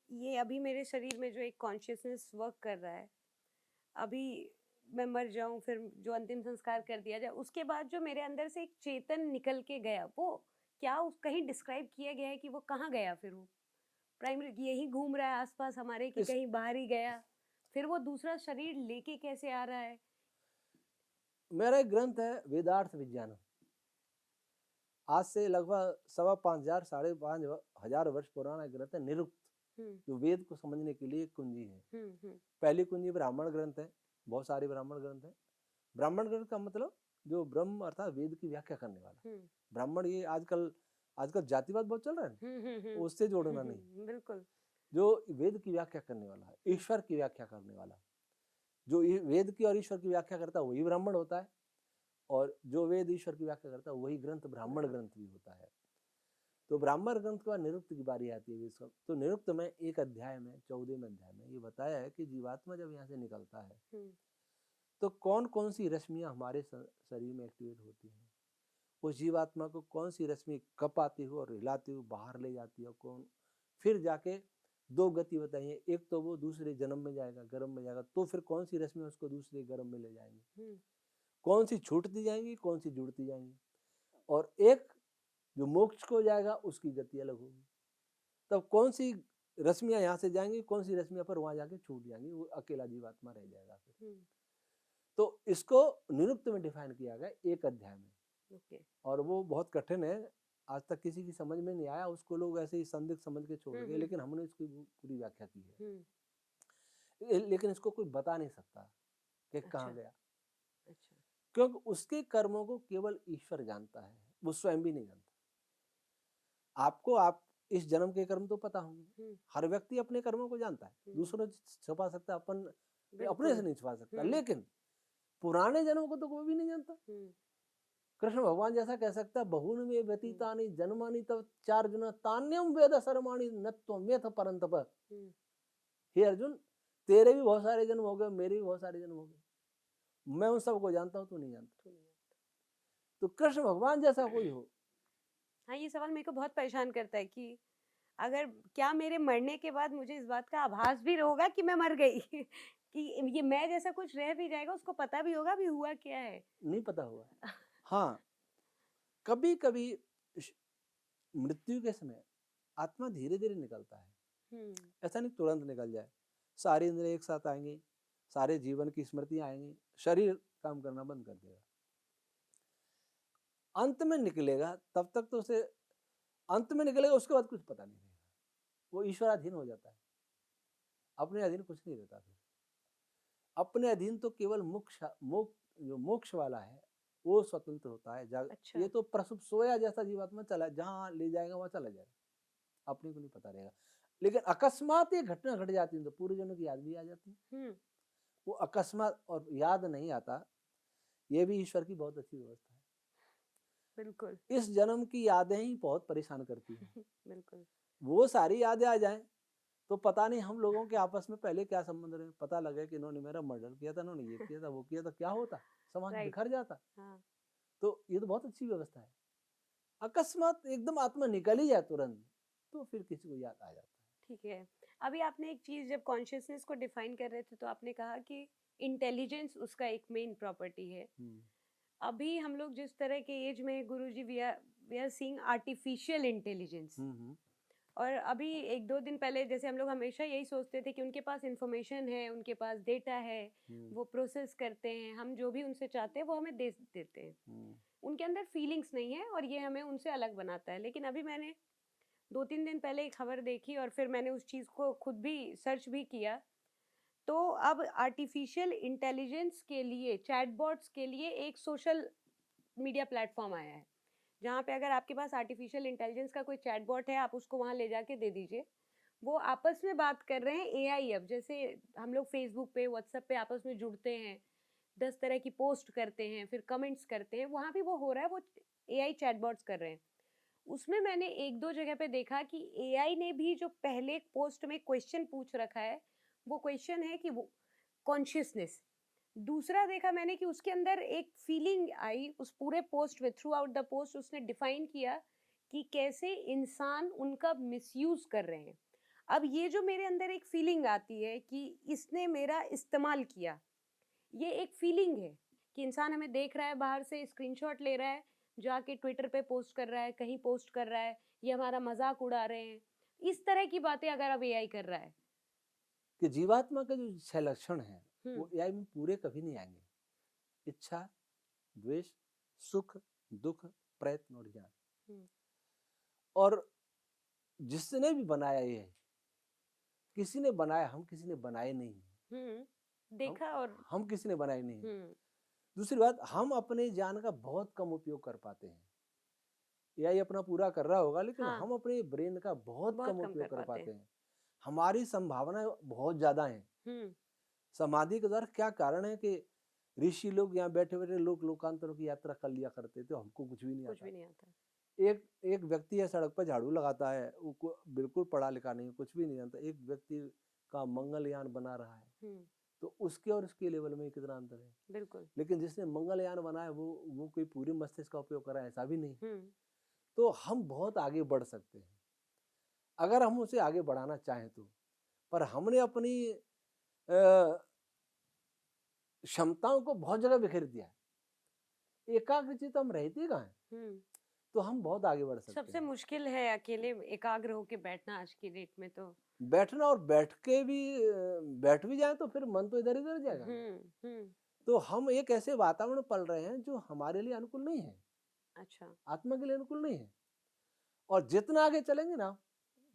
ये अभी मेरे शरीर में जो एक कॉन्शियसनेस वर्क कर रहा है, अभी मैं मर जाऊं, फिर जो अंतिम संस्कार कर दिया जाए, उसके बाद जो मेरे अंदर से एक चेतन निकल के गया, वो क्या उस कहीं डिस्क्राइब किया गया है कि वो कहाँ गया? फिर वो प्राइमरी यही घूम रहा है आसपास हमारे कि कहीं बाहर ही गया? फिर वो दूसरा शरीर लेके कैसे आ रहा है? मेरा एक ग्रंथ है वेदार्थ विज्ञान, आज से लगभग 5,500 5,500 वर्ष पुराना ग्रंथ है। निरुक्त जो वेद को समझने के लिए एक कुंजी है। पहली कुंजी ब्राह्मण ग्रंथ है, बहुत सारे ब्राह्मण ग्रंथ है। ब्राह्मण ग्रंथ का मतलब जो ब्रह्म अर्थात वेद की व्याख्या करने वाला। ब्राह्मण ये आजकल जातिवाद बहुत चल रहा है, उससे जोड़ना नहीं, बिल्कुल जो वेद की व्याख्या करने वाला है, ईश्वर की व्याख्या करने वाला, जो वेद की और ईश्वर की व्याख्या करता है वही ब्राह्मण होता है, और जो वेद ईश्वर की व्याख्या करता है वही ग्रंथ ब्राह्मण ग्रंथ भी होता है। तो ब्राह्मण ग्रंथ के बाद निरुक्त की बारी आती है। तो निरुक्त में एक अध्याय में 14वें अध्याय में ये बताया है कि जीवात्मा जब यहाँ से निकलता है तो कौन कौन सी रश्मियां हमारे शरीर में एक्टिवेट होती हैं, उस जीवात्मा को कौन सी रश्मि कपाती हुई और हिलाती हुई बाहर ले जाती है, कौन फिर जाके 2 गति बताई है। एक तो वो दूसरे जन्म में जाएगा, गर्भ में जाएगा, तो फिर कौन सी रश्मि उसको दूसरे गर्भ में ले जाएंगी, कौन सी छूटती जाएंगी, कौन सी जुड़ती जाएंगी, और एक जो मोक्ष को जाएगा उसकी गति अलग होगी। तब कौन सी रश्मियां यहाँ से जाएंगी, कौन सी रश्मियां पर वहां जाके छूट जाएंगी, वो अकेला जीवात्मा रह जाएगा फिर। तो इसको निरुक्त में डिफाइन किया गया एक अध्याय में। और वो बहुत कठिन है, आज तक किसी की समझ में नहीं आया, उसको लोग ऐसे ही संदिग्ध समझ के छोड़ गए, लेकिन हमने इसकी पूरी व्याख्या की है। लेकिन इसको कोई बता नहीं सकता कि कहाँ गया, क्योंकि उसके कर्मों को केवल ईश्वर जानता है, वो स्वयं भी नहीं जानता। आपको आप इस जन्म के कर्म तो पता होंगे, हर व्यक्ति अपने कर्मों को जानता है, दूसरों से छुपा सकता है, अपने से नहीं छुपा सकता, लेकिन पुराने जन्मों को तो कोई भी नहीं जानता। कृष्ण भगवान जैसा कह सकता है, बहुन में व्यतीतानि जन्मानि तव चार्जुन तान्यम वेद सर्वाणि नत्वमेथ परंतप। हे अर्जुन, तेरे भी बहुत सारे जन्म हो गए, मेरे भी बहुत सारे जन्म हो गए, मैं उन सबको जानता हूँ, तू नहीं जानता। तो कृष्ण भगवान जैसा कोई हो। हाँ, ये सवाल मेरे को बहुत परेशान करता है कि अगर क्या मेरे मरने के बाद मुझे इस बात का आभास भी होगा कि मैं मर गई कि ये मैं जैसा कुछ रह भी जाएगा, उसको पता भी होगा भी हुआ क्या है? नहीं पता होगा। हाँ, कभी कभी मृत्यु के समय आत्मा धीरे धीरे निकलता है, ऐसा नहीं तुरंत निकल जाए। सारे इंद्रिय एक साथ आएंगे, सारे जीवन की स्मृतियां आएंगी, शरीर काम करना बंद कर देगा, अंत में निकलेगा। तब तक तो उसे अंत में निकलेगा, उसके बाद कुछ पता नहीं रहेगा, वो ईश्वराधीन हो जाता है, अपने अधीन कुछ नहीं रहता। फिर अपने अधीन तो केवल जो मोक्ष वाला है वो स्वतंत्र होता है। अच्छा। ये तो प्रसुप्त सोया जैसा जीवात्मा चला, जहां ले जाएगा वहां चला जाएगा, अपने को नहीं पता रहेगा। लेकिन अकस्मात ये घटना घट जाती है तो पूर्व जन्म की याद भी आ जाती है। वो अकस्मात और याद नहीं आता, ये भी ईश्वर की बहुत अच्छी व्यवस्था है। बिल्कुल, इस जन्म की यादें ही बहुत परेशान करती हैं। बिल्कुल, वो सारी यादें आ जाएं तो पता नहीं हम लोगों के आपस में पहले क्या संबंध रहे, पता लगे कि इन्होंने मेरा मर्डर किया था, इन्होंने ये किया था, वो किया था, क्या होता, समाज बिखर जाता। हाँ। तो ये तो बहुत अच्छी व्यवस्था है। अकस्मात एकदम आत्मा निकल ही जाए तुरंत, तो फिर किसी को याद आ जाता है। ठीक है। अभी आपने एक चीज़ जब कॉन्शियसनेस को डिफाइन कर रहे थे तो आपने कहा कि इंटेलिजेंस उसका एक मेन प्रॉपर्टी है। अभी हम लोग जिस तरह के एज में Guruji, we are seeing artificial intelligence. और अभी एक दो दिन पहले जैसे हम लोग हमेशा यही सोचते थे कि उनके पास इंफॉर्मेशन है, उनके पास डेटा है, वो प्रोसेस करते हैं, हम जो भी उनसे चाहते हैं वो हमें दे देते हैं। उनके अंदर फीलिंग्स नहीं है और ये हमें उनसे अलग बनाता है। लेकिन अभी मैंने 2-3 दिन पहले एक खबर देखी और फिर मैंने उस चीज़ को खुद भी सर्च भी किया। तो अब आर्टिफिशियल इंटेलिजेंस के लिए, चैटबॉट्स के लिए एक सोशल मीडिया प्लेटफॉर्म आया है, जहाँ पे अगर आपके पास आर्टिफिशियल इंटेलिजेंस का कोई चैटबॉट है, आप उसको वहाँ ले जाके दे दीजिए। वो आपस में बात कर रहे हैं एआई। अब जैसे हम लोग फेसबुक पे, व्हाट्सएप पे आपस में जुड़ते हैं, 10 तरह की पोस्ट करते हैं, फिर कमेंट्स करते हैं, वहाँ भी वो हो रहा है, वो एआई चैटबॉट्स कर रहे हैं। उसमें मैंने 1-2 जगह पे देखा कि एआई ने भी जो पहले पोस्ट में क्वेश्चन पूछ रखा है, वो क्वेश्चन है कि वो कॉन्शियसनेस। दूसरा देखा मैंने कि उसके अंदर एक फीलिंग आई उस पूरे पोस्ट में, थ्रू आउट द पोस्ट उसने डिफाइन किया कि कैसे इंसान उनका मिसयूज कर रहे हैं। अब ये जो मेरे अंदर एक फीलिंग आती है कि इसने मेरा इस्तेमाल किया, ये एक फीलिंग है कि इंसान हमें देख रहा है बाहर से, स्क्रीनशॉट ले रहा है, जाके ट्विटर पे पोस्ट कर रहा है, कहीं पोस्ट कर रहा है, ये हमारा मजाक उड़ा रहे हैं, इस तरह की बातें अगर अब एआई कर रहा है। कि जीवात्मा के जो 6 लक्षण हैं वो हम्म। एआई में पूरे कभी नहीं आएंगे। इच्छा, द्वेष, सुख, दुख, प्रयत्न और ज्ञान। हम्म। और जिसने भी बनाया ये, किसी ने बनाया, हम किसी ने बनाए नहीं हैं। हम देखा और हम किसी ने बनाए नहीं हैं। हम्म। दूसरी बात, हम अपने ज्ञान का बहुत कम उपयोग कर पाते हैं। एआई अपना पूरा कर रहा होगा, लेकिन हाँ, हम अपने ब्रेन का बहुत बहुत कम कम उपयोग कर कर पाते पाते हैं। हैं। हमारी संभावनाएं बहुत ज्यादा हैं। हम्म। समाधि के द्वारा क्या कारण है कि ऋषि लोग यहाँ बैठे बैठे लोकांतरों की यात्रा कर लिया करते थे, हमको कुछ भी नहीं कुछ आता। भी नहीं आता। एक एक व्यक्ति है सड़क पर झाड़ू लगाता है, वो बिल्कुल पढ़ा लिखा नहीं है, कुछ भी नहीं जानता। एक व्यक्ति का मंगलयान बना रहा है, हम्म। तो उसके और इसके लेवल में कितना अंतर है। बिल्कुल। लेकिन जिसने मंगलयान बनाया वो कोई पूरी मस्तिष्क का उपयोग करा, ऐसा भी नहीं। हम्म। तो हम बहुत आगे बढ़ सकते हैं अगर हम उसे आगे बढ़ाना चाहें तो। पर हमने अपनी क्षमताओं को बहुत जगह बिखेर दिया है। एकाग्रचित्त हम रहते कहाँ हैं, हम्म। तो हम बहुत आगे बढ़ सकते सबसे हैं। मुश्किल है अकेले एकाग्र होके बैठना आज की डेट में तो। बैठना, और बैठ के भी बैठ भी जाए तो फिर मन तो इधर इधर जाएगा ना। हम्म। तो हम एक ऐसे वातावरण में पल रहे हैं जो हमारे लिए अनुकूल नहीं है, अच्छा। आत्मा के लिए अनुकूल नहीं है। और जितना आगे चलेंगे ना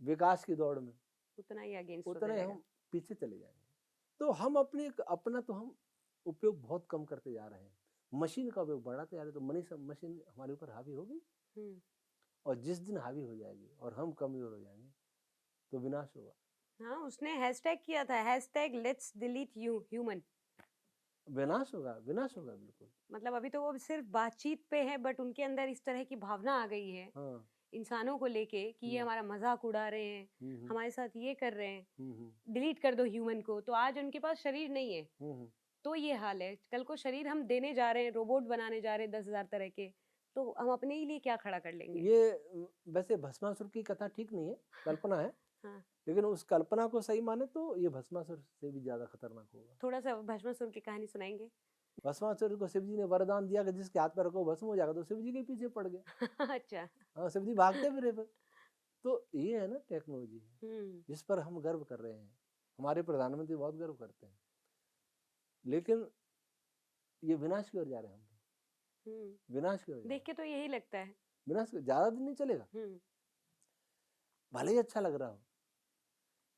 विकास की दौड़ में, उतना ही अगेंस्ट होता उतने जाएगा। हम पीछे चले जाएंगे। तो हम अपना तो हम उपयोग बहुत कम करते जा रहे हैं, मशीन का उपयोग बढ़ाते जा रहे हैं। तो मशीन हमारे ऊपर हावी होगी, हम्म। और जिस दिन हावी हो जाएगी और हम कमजोर हो जाएंगे तो विनाश होगा। हाँ, उसने हैशटैग किया था, hashtag let's delete you human. विनाश होगा, विनाश होगा बिल्कुल। मतलब अभी तो वो सिर्फ बातचीत पे है, बट उनके अंदर इस तरह की भावना आ गई है हाँ। इंसानों को लेके कि ये हमारा मजाक उड़ा रहे हैं, हम्म हमारे साथ ये कर रहे हैं, हम्म डिलीट कर दो ह्यूमन को। तो आज उनके पास शरीर नहीं है, हम्म तो ये हाल है। कल को शरीर हम देने जा रहे हैं, रोबोट बनाने जा रहे हैं 10,000 तरह के, तो हम अपने ही लिए क्या खड़ा कर लेंगे। ये वैसे भस्मासुर की कथा ठीक नहीं है, कल्पना है। हाँ, लेकिन उस कल्पना को सही माने तो ये भस्मासुर से भी ज्यादा खतरनाक होगा। थोड़ा सा भस्मासुर की कहानी सुनाएंगे। भस्मासुर को शिव जी ने वरदान दिया कि जिसके हाथ पैर को भस्म हो जाएगा, तो शिव जी के पीछे पड़ गया। अच्छा। हाँ, शिव जी भागते फिरे फिर। तो ये है ना टेक्नोलॉजी, हम्म। जिस पर हम गर्व कर रहे हैं। हमारे प्रधानमंत्री बहुत गर्व करते हैं, लेकिन ये विनाश की ओर जा रहे हैं हम लोग। विनाश की ओर जा रहे देख हैं। के तो यही लगता है। विनाश ज्यादा दिन नहीं चलेगा। भले ही अच्छा लग रहा हो,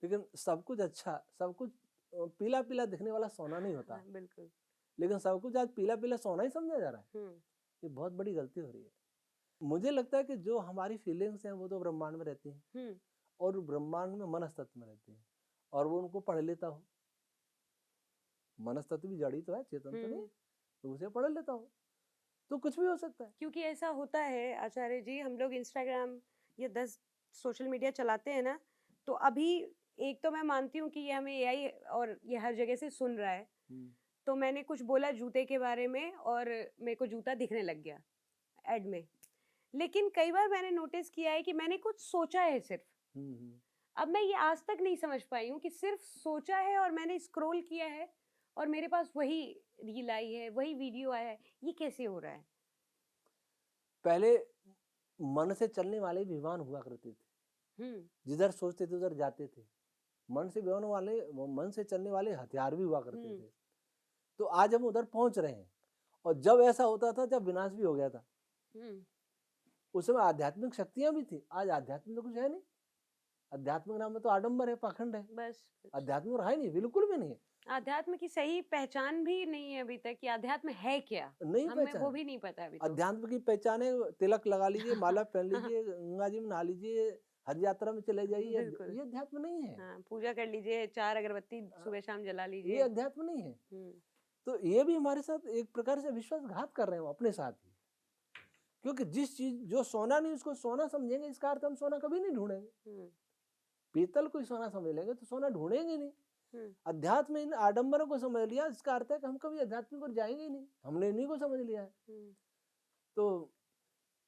लेकिन सब कुछ अच्छा, सब कुछ पीला पीला दिखने वाला सोना नहीं होता। हाँ, बिल्कुल। लेकिन सब कुछ आज पीला पीला सोना ही समझा जा रहा है। ये बहुत बड़ी गलती हो रही है। मुझे लगता है कि जो हमारी फीलिंग्स हैं वो तो ब्रह्मांड में रहती हैं, और ब्रह्मांड में मनस्तत्व में रहती हैं, और वो उनको पढ़ लेता हो। मनस्तत्व भी जड़ी तो है, चेतन तो नहीं, तो उसे पढ़ लेता हो तो कुछ भी हो सकता है। क्योंकि ऐसा होता है आचार्य जी, हम लोग इंस्टाग्राम या 10 सोशल मीडिया चलाते हैं ना, तो अभी एक तो मैं मानती हूँ कि ये हमें एआई और ये हर जगह से सुन रहा है। तो मैंने कुछ बोला जूते के बारे में और मेरे को जूता दिखने लग गया एड में। लेकिन कई बार मैंने नोटिस किया है कि मैंने कुछ सोचा है सिर्फ, अब मैं ये आज तक नहीं समझ पाई हूँ कि सिर्फ सोचा है और मैंने स्क्रॉल किया है और मेरे पास वही रील आई है, वही वीडियो आया है, ये कैसे हो रहा है? पहले मन से चलने वाले विमान हुआ करते थे, हम्म। जिधर सोचते थे उधर जाते थे। मन से चलने वाले हथियार भी हुआ करते हम्म। थे। तो आज हम उधर पहुंच रहे हैं। और जब ऐसा होता था जब विनाश भी हो गया था, हम्म। उस समय आध्यात्मिक शक्तियां भी थी। आज आध्यात्मिक तो कुछ है नहीं। अध्यात्मिक नाम में तो आडंबर है, पाखंड है। बस अध्यात्म रहा ही नहीं, बिल्कुल भी नहीं है। अध्यात्म की सही पहचान भी नहीं है अभी तक कि अध्यात्म है क्या। नहीं हमें वो पहचान। भी नहीं पता अभी तो। अध्यात्म की पहचान है, तिलक लगा लीजिए, माला पहन लीजिए, गंगा जी में नहा लीजिए, हज यात्रा में चले जाइए, बिल्कुल। ये अध्यात्म नहीं है। हाँ, पूजा कर लीजिए, 4 अगरबत्ती सुबह शाम जला ये लीजिए। अध्यात्म नहीं है। हम्म। तो ये भी हमारे साथ एक प्रकार से विश्वासघात कर रहे हैं अपने साथ ही। क्योंकि जिस चीज जो सोना नहीं उसको सोना समझेंगे, इसका अर्थ हम सोना कभी नहीं ढूंढेंगे। हम्म। पीतल को ही सोना समझ लेंगे तो सोना ढूंढेंगे नहीं। हम्म। अध्यात्म इन आडंबरों को समझ लिया, इसका अर्थ है कि हम कभी अध्यात्म को जाएंगे ही नहीं। हमने इन्हीं को समझ लिया है। हम्म। तो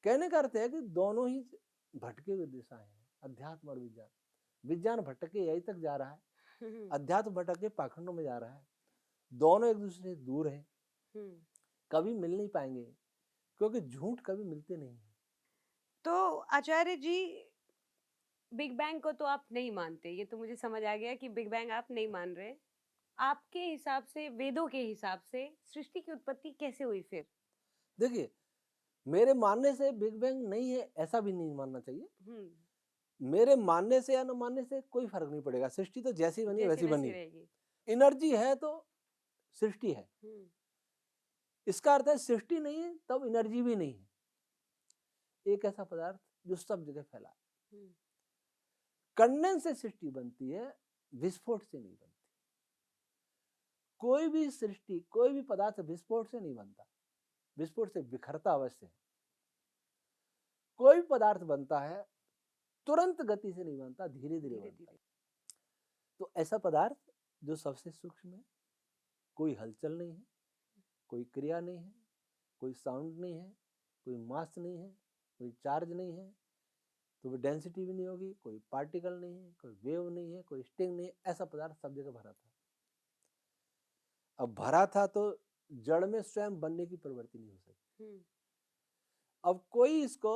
कहने का अर्थ है कि दोनों ही भटके हुए दिशाएं हैं, अध्यात्म और विज्ञान। विज्ञान भटके यही तक जा रहा है, हम्म। अध्यात्म भटके पाखंडों में जा रहा है। दोनों एक दूसरे से दूर हैं, हम्म। कभी मिल नहीं पाएंगे, क्योंकि झूठ कभी मिलते नहीं है। तो आचार्य जी, बिग बैंग को तो आप नहीं मानते, ये तो मुझे समझ आ गया कि बिग बैंग आप नहीं मान रहे। आपके हिसाब से, वेदों के हिसाब से सृष्टि की उत्पत्ति कैसे हुई फिर? देखिए, मेरे मानने से बिग बैंग नहीं है ऐसा भी नहीं मानना चाहिए। मेरे मानने से या न मानने से कोई फर्क नहीं पड़ेगा। सृष्टि तो जैसी बनी जैसी वैसी बनी। रहेगी। एनर्जी है तो सृष्टि है। हम्म। इसका अर्थ है सृष्टि नहीं है तब एनर्जी भी नहीं है। एक ऐसा पदार्थ जो सब जगह फैला है। हम्म। कंडेंस से सृष्टि बनती है, विस्फोट से नहीं बनती। कोई भी सृष्टि, कोई भी पदार्थ विस्फोट से नहीं बनता, विस्फोट से बिखरता अवश्य है। कोई भी पदार्थ बनता है तुरंत गति से नहीं बनता, धीरे धीरे बनता है। तो ऐसा पदार्थ जो सबसे सूक्ष्म है, कोई हलचल नहीं है, कोई क्रिया नहीं है, कोई साउंड नहीं है, कोई मास नहीं है, कोई चार्ज नहीं है, तो वो डेंसिटी भी नहीं होगी, कोई पार्टिकल नहीं है, कोई वेव नहीं है, कोई स्टिंग नहीं है। ऐसा पदार्थ सब जगह भरा था। अब भरा था तो जड़ में स्वयं बनने की प्रवृत्ति नहीं हो सकती। अब कोई इसको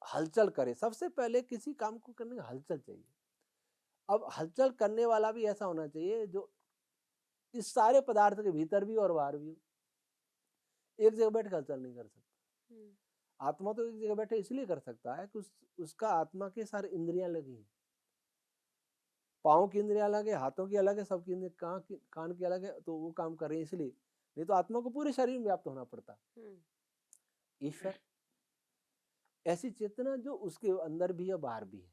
हलचल करे, सबसे पहले किसी काम को करने का हलचल चाहिए। अब हलचल करने वाला भी ऐसा होना चाहिए जो इस सारे पदार्थ के भीतर भी और बाहर भी हो। एक जगह बैठ कर हलचल नहीं कर सकता। आत्मा तो एक जगह बैठे इसलिए कर सकता है कि उसका आत्मा के सारे इंद्रियां लगी हैं। पाँव की इंद्रियां अलग है, हाथों की अलग है, सबकी इंद्रिया, कान की अलग है, तो वो काम कर रही है इसलिए। नहीं तो आत्मा को पूरे शरीर में व्याप्त होना पड़ता। ईश्वर ऐसी चेतना जो उसके अंदर भी है बाहर भी है।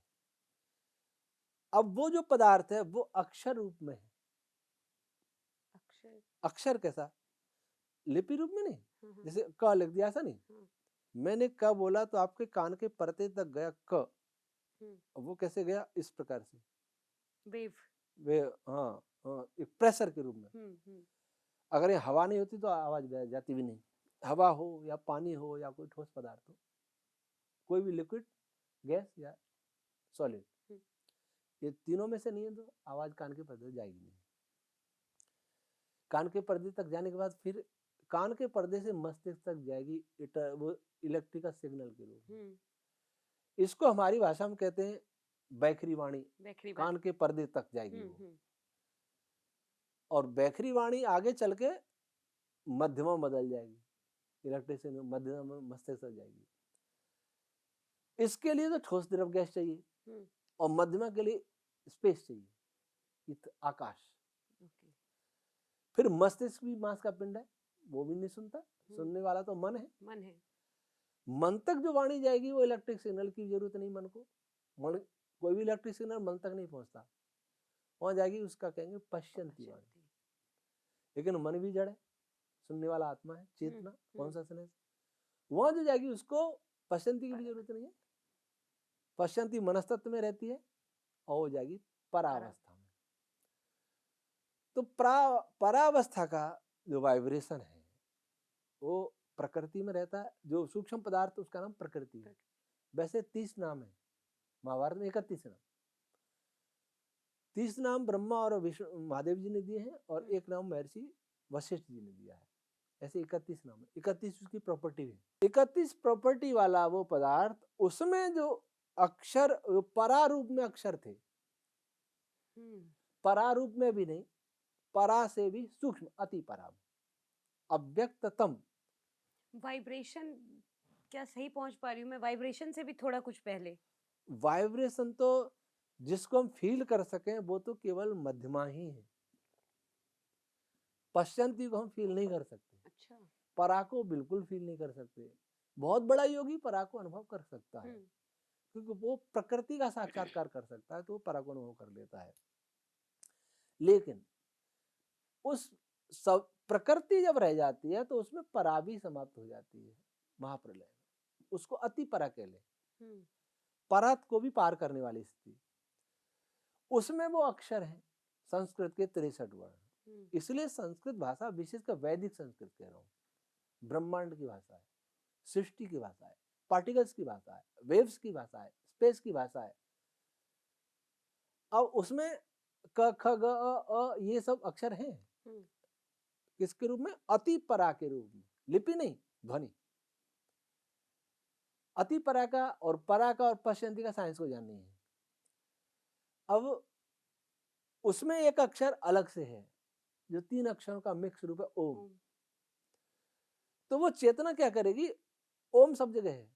अब वो जो पदार्थ है वो अक्षर रूप में है। अक्षर कैसा? लिपि रूप में नहीं, जैसे क लिख दिया ऐसा नहीं। मैंने क बोला तो आपके कान के परते तक गया क। वो कैसे गया? इस प्रकार से वेव। हाँ, एक प्रेशर के रूप में। अगर ये हवा नहीं होती तो आवाज जाती भी नहीं। हवा हो या पानी हो या कोई ठोस पदार्थ हो, कोई भी लिक्विड, गैस या सॉलिड, ये तीनों में से नहीं है तो आवाज कान के पर्दे जाएगी नहीं। कान के पर्दे तक जाने के बाद फिर कान के पर्दे से मस्तिष्क तक जाएगी, वो इलेक्ट्रिकल सिग्नल के रूप में। इसको हमारी भाषा में कहते हैं बैखरी वाणी। कान के पर्दे तक जाएगी वो। और बैखरी वाणी आगे चल के मध्यमा बदल जाएगी, इलेक्ट्रिक सिग्नल मध्यमा मस्तिष्क तक जाएगी। इसके लिए तो ठोस द्रव गैस चाहिए और मध्यमा के लिए स्पेस चाहिए, आकाश। फिर मस्तिष्क भी मांस का पिंड है, वो भी नहीं सुनता। सुनने वाला तो मन है। मन तक जो वाणी जाएगी वो इलेक्ट्रिक सिग्नल की जरूरत नहीं मन को। कोई भी इलेक्ट्रिक सिग्नल मन तक नहीं पहुंचता, वहां जाएगी उसका कहेंगे पश्यंती वाणी। लेकिन मन भी जड़ है, सुनने वाला आत्मा है, चेतना, कॉन्शसनेस। वहां जो जाएगी उसको पश्यंती की भी जरूरत नहीं है। पश्यंती मनस्तत्व में रहती है और हो जाएगी परावस्था में। तो परावस्था का जो वाइब्रेशन है वो प्रकृति में रहता है। जो सूक्ष्म पदार्थ उसका नाम प्रकृति है। वैसे 30 नाम है, महाभारत में 31 नाम। 30 नाम ब्रह्मा और विष्णु महादेव जी ने दिए हैं और एक नाम महर्षि वशिष्ठ जी ने दिया है। ऐसे 31 नाम है, 31 उसकी प्रॉपर्टी है। 31 प्रॉपर्टी वाला वो पदार्थ, उसमें जो अक्षर परारूप में अक्षर थे, परारूप में भी नहीं, परा से भी सूक्ष्म, अति परा, अव्यक्ततम। वाइब्रेशन, क्या सही पहुंच पा रही हूँ मैं? वाइब्रेशन से भी थोड़ा कुछ पहले। वाइब्रेशन तो जिसको हम फील कर सकें वो तो केवल मध्यमा ही है, पश्चंती को हम फील नहीं कर सकते। अच्छा। परा को बिल्कुल फील नहीं कर सकते। बहुत बड़ा योगी परा को अनुभव कर सकता है, क्योंकि वो प्रकृति का साक्षात्कार कर सकता है, तो वो परा को अनुभव कर लेता है। लेकिन उस सब प्रकृति जब रह जाती है तो उसमें परा भी समाप्त हो जाती है महाप्रलय में। उसको अति परा कह ले, परत को भी पार करने वाली स्थिति। उसमें वो अक्षर है संस्कृत के 63 वर्ण। इसलिए संस्कृत भाषा, विशेषकर वैदिक संस्कृत कह रहा हूँ, ब्रह्मांड की भाषा है, सृष्टि की भाषा है, पार्टिकल्स की भाषा है, वेव्स की भाषा है, स्पेस की भाषा है। अब उसमें क ख ग अ ये सब अक्षर हैं किसके रूप में? अति परा के रूप में, लिपि नहीं, ध्वनि। अति परा का और परा का और पश्चंती का साइंस को जाननी है। अब उसमें एक अक्षर अलग से है जो 3 अक्षरों का मिक्स रूप है, ओम। तो वो चेतना क्या करेगी? ओम सब जगह है,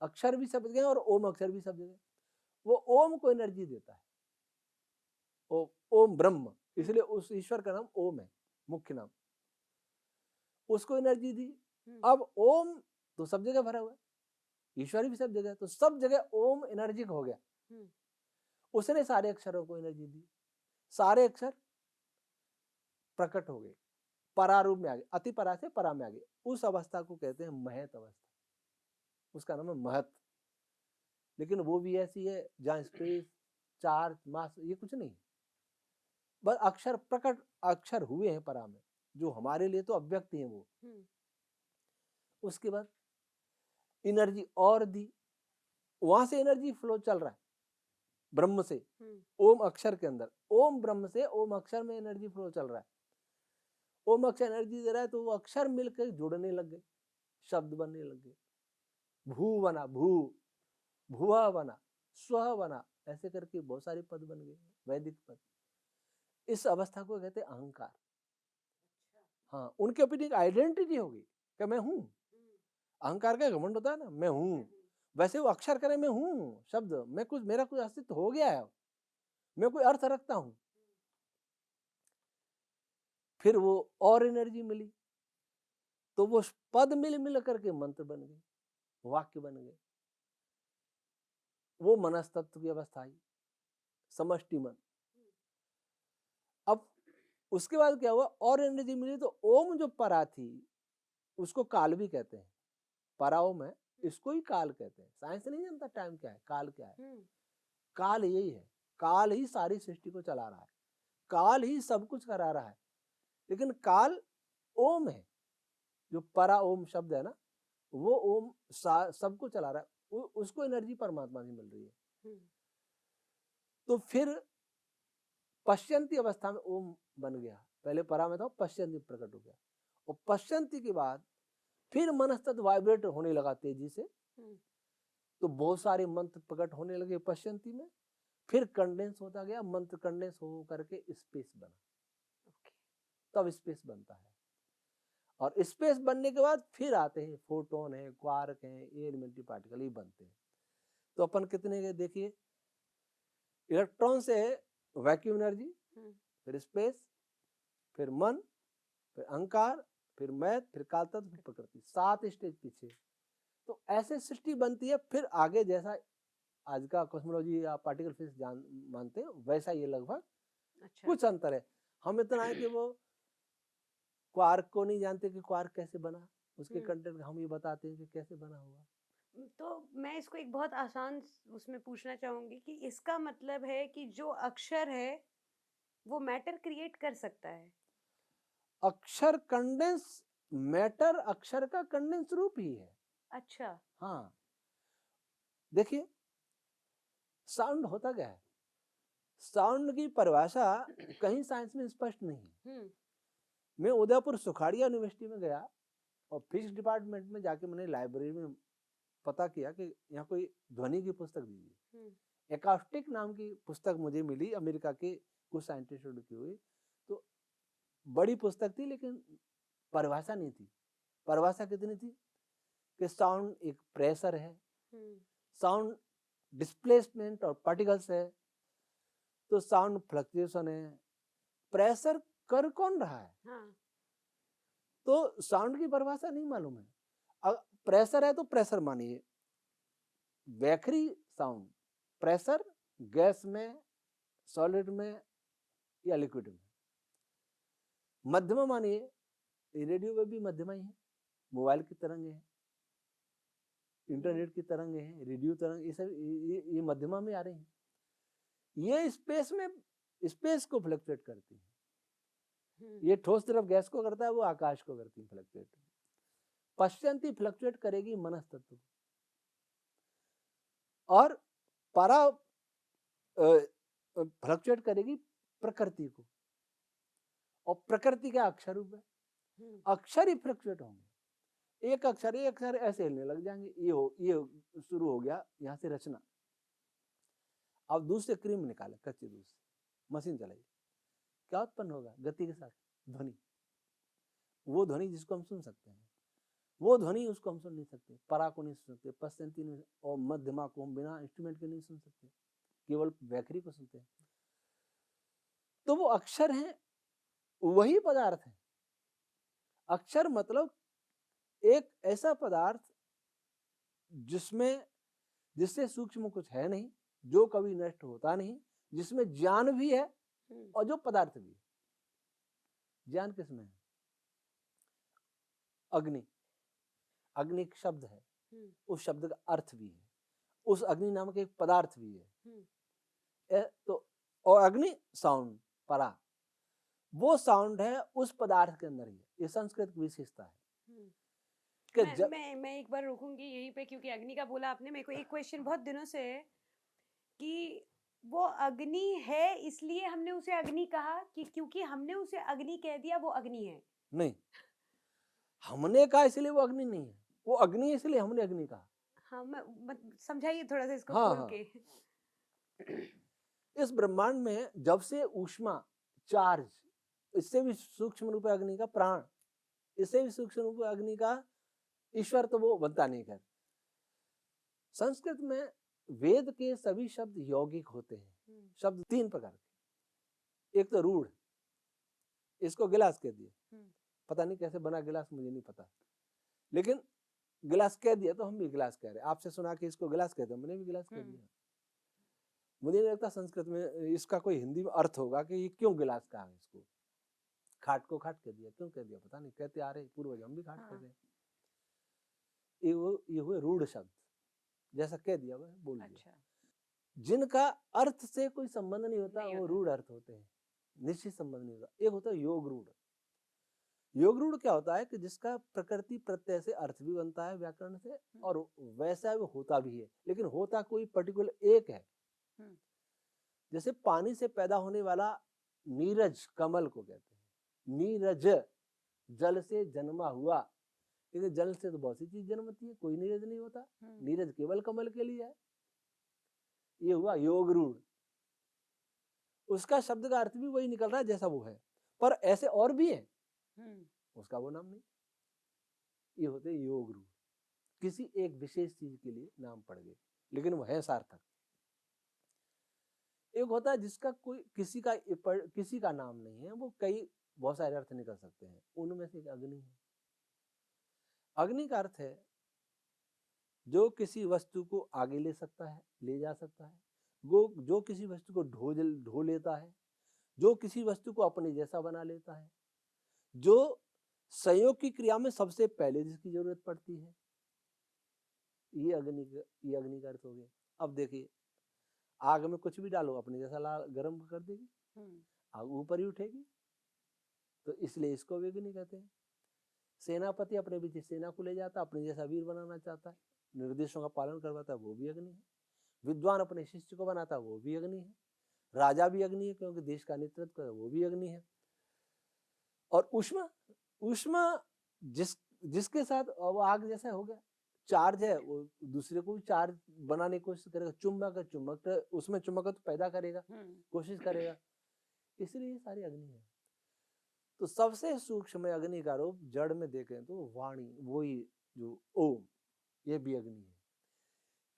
अक्षर भी सब जगह और ओम अक्षर भी सब जगह। वो ओम को एनर्जी देता है, ओम ब्रह्म, इसलिए उस ईश्वर का नाम ओम है, मुख्य नाम। उसको एनर्जी दी। अब ओम तो सब जगह भरा हुआ है, ईश्वर भी सब जगह, तो सब जगह ओम एनर्जिक हो गया। उसने सारे अक्षरों को एनर्जी दी, सारे अक्षर प्रकट हो गए, परारूप में आ गए, अति परा से परा में आ गए। उस अवस्था को कहते हैं महत अवस्था, उसका नाम है महत। लेकिन वो भी ऐसी है जहां स्पेस, चार्ज, मास ये कुछ नहीं, बस अक्षर प्रकट अक्षर हुए हैं परा में, जो हमारे लिए तो अव्यक्त है वो। उसके बाद एनर्जी और दी, वहां से एनर्जी फ्लो चल रहा है ब्रह्म से ओम अक्षर के अंदर, ओम ब्रह्म से ओम अक्षर में एनर्जी फ्लो चल रहा है। ओम अक्षर एनर्जी दे रहा है तो वो अक्षर मिलकर जुड़ने लग गए, शब्द बनने लग गए। भू बना, भू, भुआ बना, स्व बना, ऐसे करके बहुत सारे पद बन गए, वैदिक पद। इस अवस्था को कहते हैं अहंकार। हाँ, उनके अपनी एक आइडेंटिटी होगी कि मैं हूं। अहंकार का घमंड होता है ना, मैं हूं। वैसे वो अक्षर करे मैं हूं शब्द, मैं कुछ, मेरा कुछ अस्तित्व हो गया है, मैं कोई अर्थ रखता हूं। फिर वो और एनर्जी मिली तो वो पद मिल मिल करके मंत्र बन गए, वाक्य बन गए। वो मनस्तत्व की अवस्था आई, समष्टि मन। अब उसके बाद क्या हुआ? और एनर्जी मिली तो ओम जो परा थी उसको काल भी कहते हैं, परा ओम है, इसको ही काल कहते हैं। साइंस नहीं जानता टाइम क्या है, काल क्या है। काल यही है, काल ही सारी सृष्टि को चला रहा है, काल ही सब कुछ करा रहा है। लेकिन काल ओम है, जो परा ओम शब्द है ना, वो ओम सबको चला रहा है, उसको एनर्जी परमात्मा से मिल रही है। तो फिर पश्चंती अवस्था में ओम बन गया, पहले परा में था, पश्चंती प्रकट हो गया। और पश्चंती के बाद फिर मनस्तत्व वाइब्रेट होने लगा तेजी से, तो बहुत सारे मंत्र प्रकट होने लगे पश्चंती में। फिर कंडेंस होता गया, मंत्र कंडेंस हो करके स्पेस बना, तब स्पेस बनता है। और स्पेस बनने के बाद फिर आते हैं फोटोन है, क्वार्क है, एलिमेंट्री पार्टिकल, ये बनते हैं। तो अपन कितने के देखिए, इलेक्ट्रॉन से वैक्यूम एनर्जी, फिर स्पेस, फिर मन, फिर अहंकार, फिर मैथ, फिर काल तत्व, फिर प्रकृति, 7 स्टेज पीछे। तो ऐसे सृष्टि बनती है। फिर आगे जैसा आज का कॉस्मोलॉजी या पार्टिकल फिजिक्स मानते हैं वैसा ये लगभग। अच्छा। कुछ अंतर है, हम इतना है कि वो क्वार्क को नहीं जानते कि क्वार्क कैसे बना, उसके कंटेंट हम ये बताते हैं कि कैसे बना होगा। तो मैं इसको एक बहुत आसान उसमें पूछना चाहूंगी कि इसका मतलब है कि जो अक्षर है वो मैटर क्रिएट कर सकता है? अक्षर कंडेंस, मैटर अक्षर का कंडेंस रूप ही है। अच्छा। हाँ, देखिए साउंड होता क्या है? साउंड की परिभाषा कहीं साइंस में स्पष्ट नहीं है। मैं उदयपुर सुखाड़िया यूनिवर्सिटी में गया और फिजिक्स डिपार्टमेंट में जाके मैंने लाइब्रेरी में पता किया कि यहाँ कोई ध्वनि की पुस्तक दीजिए। एकॉस्टिक नाम की पुस्तक मुझे मिली, अमेरिका के कुछ साइंटिस्ट ने लिखी हुई। तो बड़ी पुस्तक थी लेकिन परिभाषा नहीं थी। परिभाषा कितनी थी कि साउंड एक प्रेशर है, साउंड डिस्प्लेसमेंट और पार्टिकल्स है, तो साउंड फ्लक्चुएशन है, प्रेशर कर कौन रहा है। हाँ। तो साउंड की परिभाषा नहीं मालूम है। अब प्रेशर है तो प्रेशर मानिए, वैखरी साउंड प्रेशर गैस में, सॉलिड में या लिक्विड में। मध्यमा मानिए, रेडियो वेव भी मध्यमा ही है, मोबाइल की तरंगे हैं, इंटरनेट की तरंगे हैं, रेडियो तरंग, ये सब ये मध्यमा में आ रही हैं। ये स्पेस को फ्लक्चुएट करती है। ये ठोस तरफ गैस को करता है, वो आकाश को करती है फ्लक्चुएट। पश्चंती फ्लक्चुएट करेगी मनस्तत्व को, और परा फ्लक्चुएट करेगी प्रकृति को, और प्रकृति का अक्षर रूप है, अक्षर ही फ्लक्चुएट होंगे। एक अक्षर ऐसे हिलने लग जाएंगे, ये शुरू हो गया यहाँ से रचना। अब दूध से क्रीम निकाले, कच्चे दूध से मशीन चलाई, क्या उत्पन्न होगा गति के साथ? ध्वनि। वो ध्वनि जिसको हम सुन सकते हैं, वो ध्वनि उसको हम सुन नहीं सकते। परा को नहीं सुन सकते, पश्चंती नहीं, और मध्यमा को हम बिना इंस्ट्रूमेंट के नहीं सुन सकते, केवल वैखरी को सुनते हैं। तो वो अक्षर हैं, वही पदार्थ है। अक्षर मतलब एक ऐसा पदार्थ जिससे सूक्ष्म कुछ है नहीं, जो कभी नष्ट होता नहीं, जिसमें ज्ञान भी है और जो पदार्थ भी है। ज्ञान किसमें है? अग्नि। अग्नि एक शब्द है, उस शब्द का अर्थ भी है, उस अग्नि नामक एक पदार्थ भी है। तो और अग्नि साउंड, परा, वो साउंड है उस पदार्थ के अंदर ही है। ये संस्कृत की विशेषता है। मैं एक बार रुकूंगी यहीं पे, क्योंकि अग्नि का बोला आपने। मेरे को एक क्वेश्चन बहुत दिनों से है कि वो अग्नि है इसलिए हमने उसे अग्नि कहा, कि क्योंकि हमने उसे अग्नि कह दिया वो अग्नि है? नहीं, हमने कहा इसलिए वो अग्नि नहीं है, वो अग्नि इसलिए हमने अग्नि कहा। हाँ, समझाइए थोड़ा सा इसको खोल के। इस ब्रह्मांड में जब से ऊष्मा, चार्ज, इससे भी सूक्ष्म रूप है अग्नि का प्राण, इससे भी सूक्ष्म रूप है अग्नि का ईश्वर, तो वो बनता नहीं। कर संस्कृत में वेद के सभी शब्द यौगिक होते हैं। शब्द तीन प्रकार के। एक तो रूढ़, इसको गिलास कह दिया, पता नहीं कैसे बना गिलास, मुझे नहीं पता, लेकिन गिलास कह दिया तो हम भी गिलास कह रहे हैं। आपसे सुना कि इसको गिलास कहते हैं, मैंने भी गिलास कह दिया। मुझे नहीं लगता संस्कृत में इसका कोई हिंदी में अर्थ होगा कि ये क्यों गिलास कहा है। इसको खाट को खाट कह दिया, क्यों कह दिया पता नहीं, कहते आ रहे पूर्वज, हम भी खाट कहते हैं। ये हुए रूढ़ शब्द, जैसा कह दिया वह बोल दिया। जिनका अर्थ से कोई संबंध नहीं होता, वो रूढ़ अर्थ होते हैं, निश्चित संबंध नहीं होता। एक होता है योग रूढ़। योग रूढ़ क्या होता है कि जिसका प्रकृति प्रत्यय से अर्थ भी बनता है व्याकरण से, और वैसा वो होता भी है, लेकिन होता कोई पर्टिकुलर एक है। जैसे पानी से पैदा होने वाला नीरज, कमल को कहते हैं नीरज, जल से जन्मा हुआ। लेकिन जल से तो बहुत सी चीज जन्मती है, कोई नीरज नहीं होता। नीरज केवल कमल के लिए है। ये हुआ योग रूढ़। उसका शब्द का अर्थ भी वही निकल रहा है जैसा वो है, पर ऐसे और भी है, उसका वो नाम नहीं। ये होते योग रूढ़, किसी एक विशेष चीज के लिए नाम पड़ गए, लेकिन वो है सार्थक। एक होता है जिसका कोई किसी का नाम नहीं है, वो बहुत सारे अर्थ निकल सकते हैं, उनमें से एक अग्नि है। अग्नि का अर्थ है जो किसी वस्तु को आगे ले सकता है, ले जा सकता है, वो जो किसी वस्तु को ढो लेता है, जो किसी वस्तु को अपने जैसा बना लेता है, जो संयोग की क्रिया में सबसे पहले जिसकी जरूरत पड़ती है, ये अग्नि का अर्थ हो गया। अब देखिए, आग में कुछ भी डालो अपने जैसा गर्म कर देगी, आग ऊपर ही उठेगी, तो इसलिए इसको अग्नि कहते हैं। सेनापति अपने पीछे सेना को ले जाता, अपने जैसा वीर बनाना चाहता है, निर्देशों का पालन करवाता है, वो भी अग्नि है। विद्वान अपने शिष्य को बनाता है, वो भी अग्नि है। राजा भी अग्नि है, क्योंकि देश का नेतृत्व करे वो भी अग्नि है। और ऊष्मा, ऊष्मा जिसके साथ वो आग जैसा हो गया, चार्ज है, वो दूसरे को भी चार्ज बनाने की कोशिश करेगा। चुंबक है, चुंबक उसमें चुंबकत्व तो पैदा करेगा, कोशिश करेगा, इसलिए ये सारी अग्नि है। तो सबसे सूक्ष्म अग्नि का रूप जड़ में देखें तो वाणी, वही जो ओम, ये भी अग्नि है।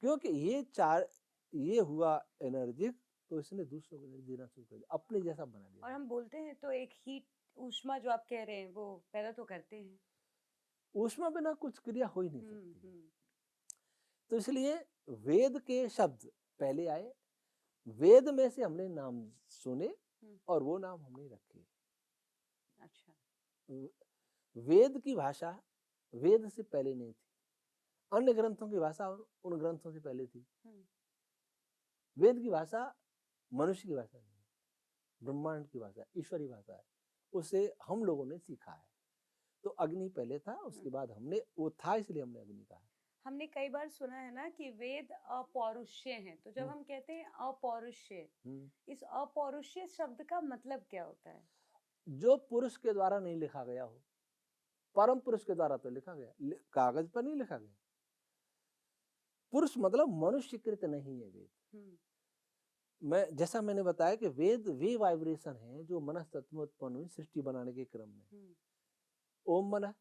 क्योंकि ये हुआ एनर्जिक, तो इसने दूसरों को एनर्जी देना शुरू कर दिया, अपने जैसा बना दिया। और हम बोलते हैं तो एक हीट, ऊष्मा जो आप कह रहे हैं वो पैदा तो करते हैं। ऊष्मा बिना कुछ क्रिया हो ही नहीं सकती। तो इसलिए वेद के शब्द पहले आए, वेद में से हमने नाम सुने और वो नाम हमने रखे। अच्छा। वेद की भाषा वेद से पहले नहीं थी, अन्य ग्रंथों की भाषा उन ग्रंथों से पहले थी। वेद की भाषा मनुष्य की भाषा नहीं, ब्रह्मांड की भाषा, ईश्वरी भाषा है, उसे हम लोगों ने सीखा है। तो अग्नि पहले था, उसके बाद हमने, वो था इसलिए हमने अग्नि कहा। हमने कई बार सुना है ना कि वेद अपौरुषीय हैं, तो जब हम कहते हैं अपौरुषीय, इस अपौरुषीय शब्द का मतलब क्या होता है? जो पुरुष के द्वारा नहीं लिखा गया हो, परम पुरुष के द्वारा तो लिखा गया, कागज पर नहीं लिखा गया। पुरुष मतलब मनुष्यकृत नहीं है वेद। जैसा मैंने बताया कि वेद वे वाइब्रेशन है जो मनस्तत्व में उत्पन्न हुई सृष्टि बनाने के क्रम में। ओम बना,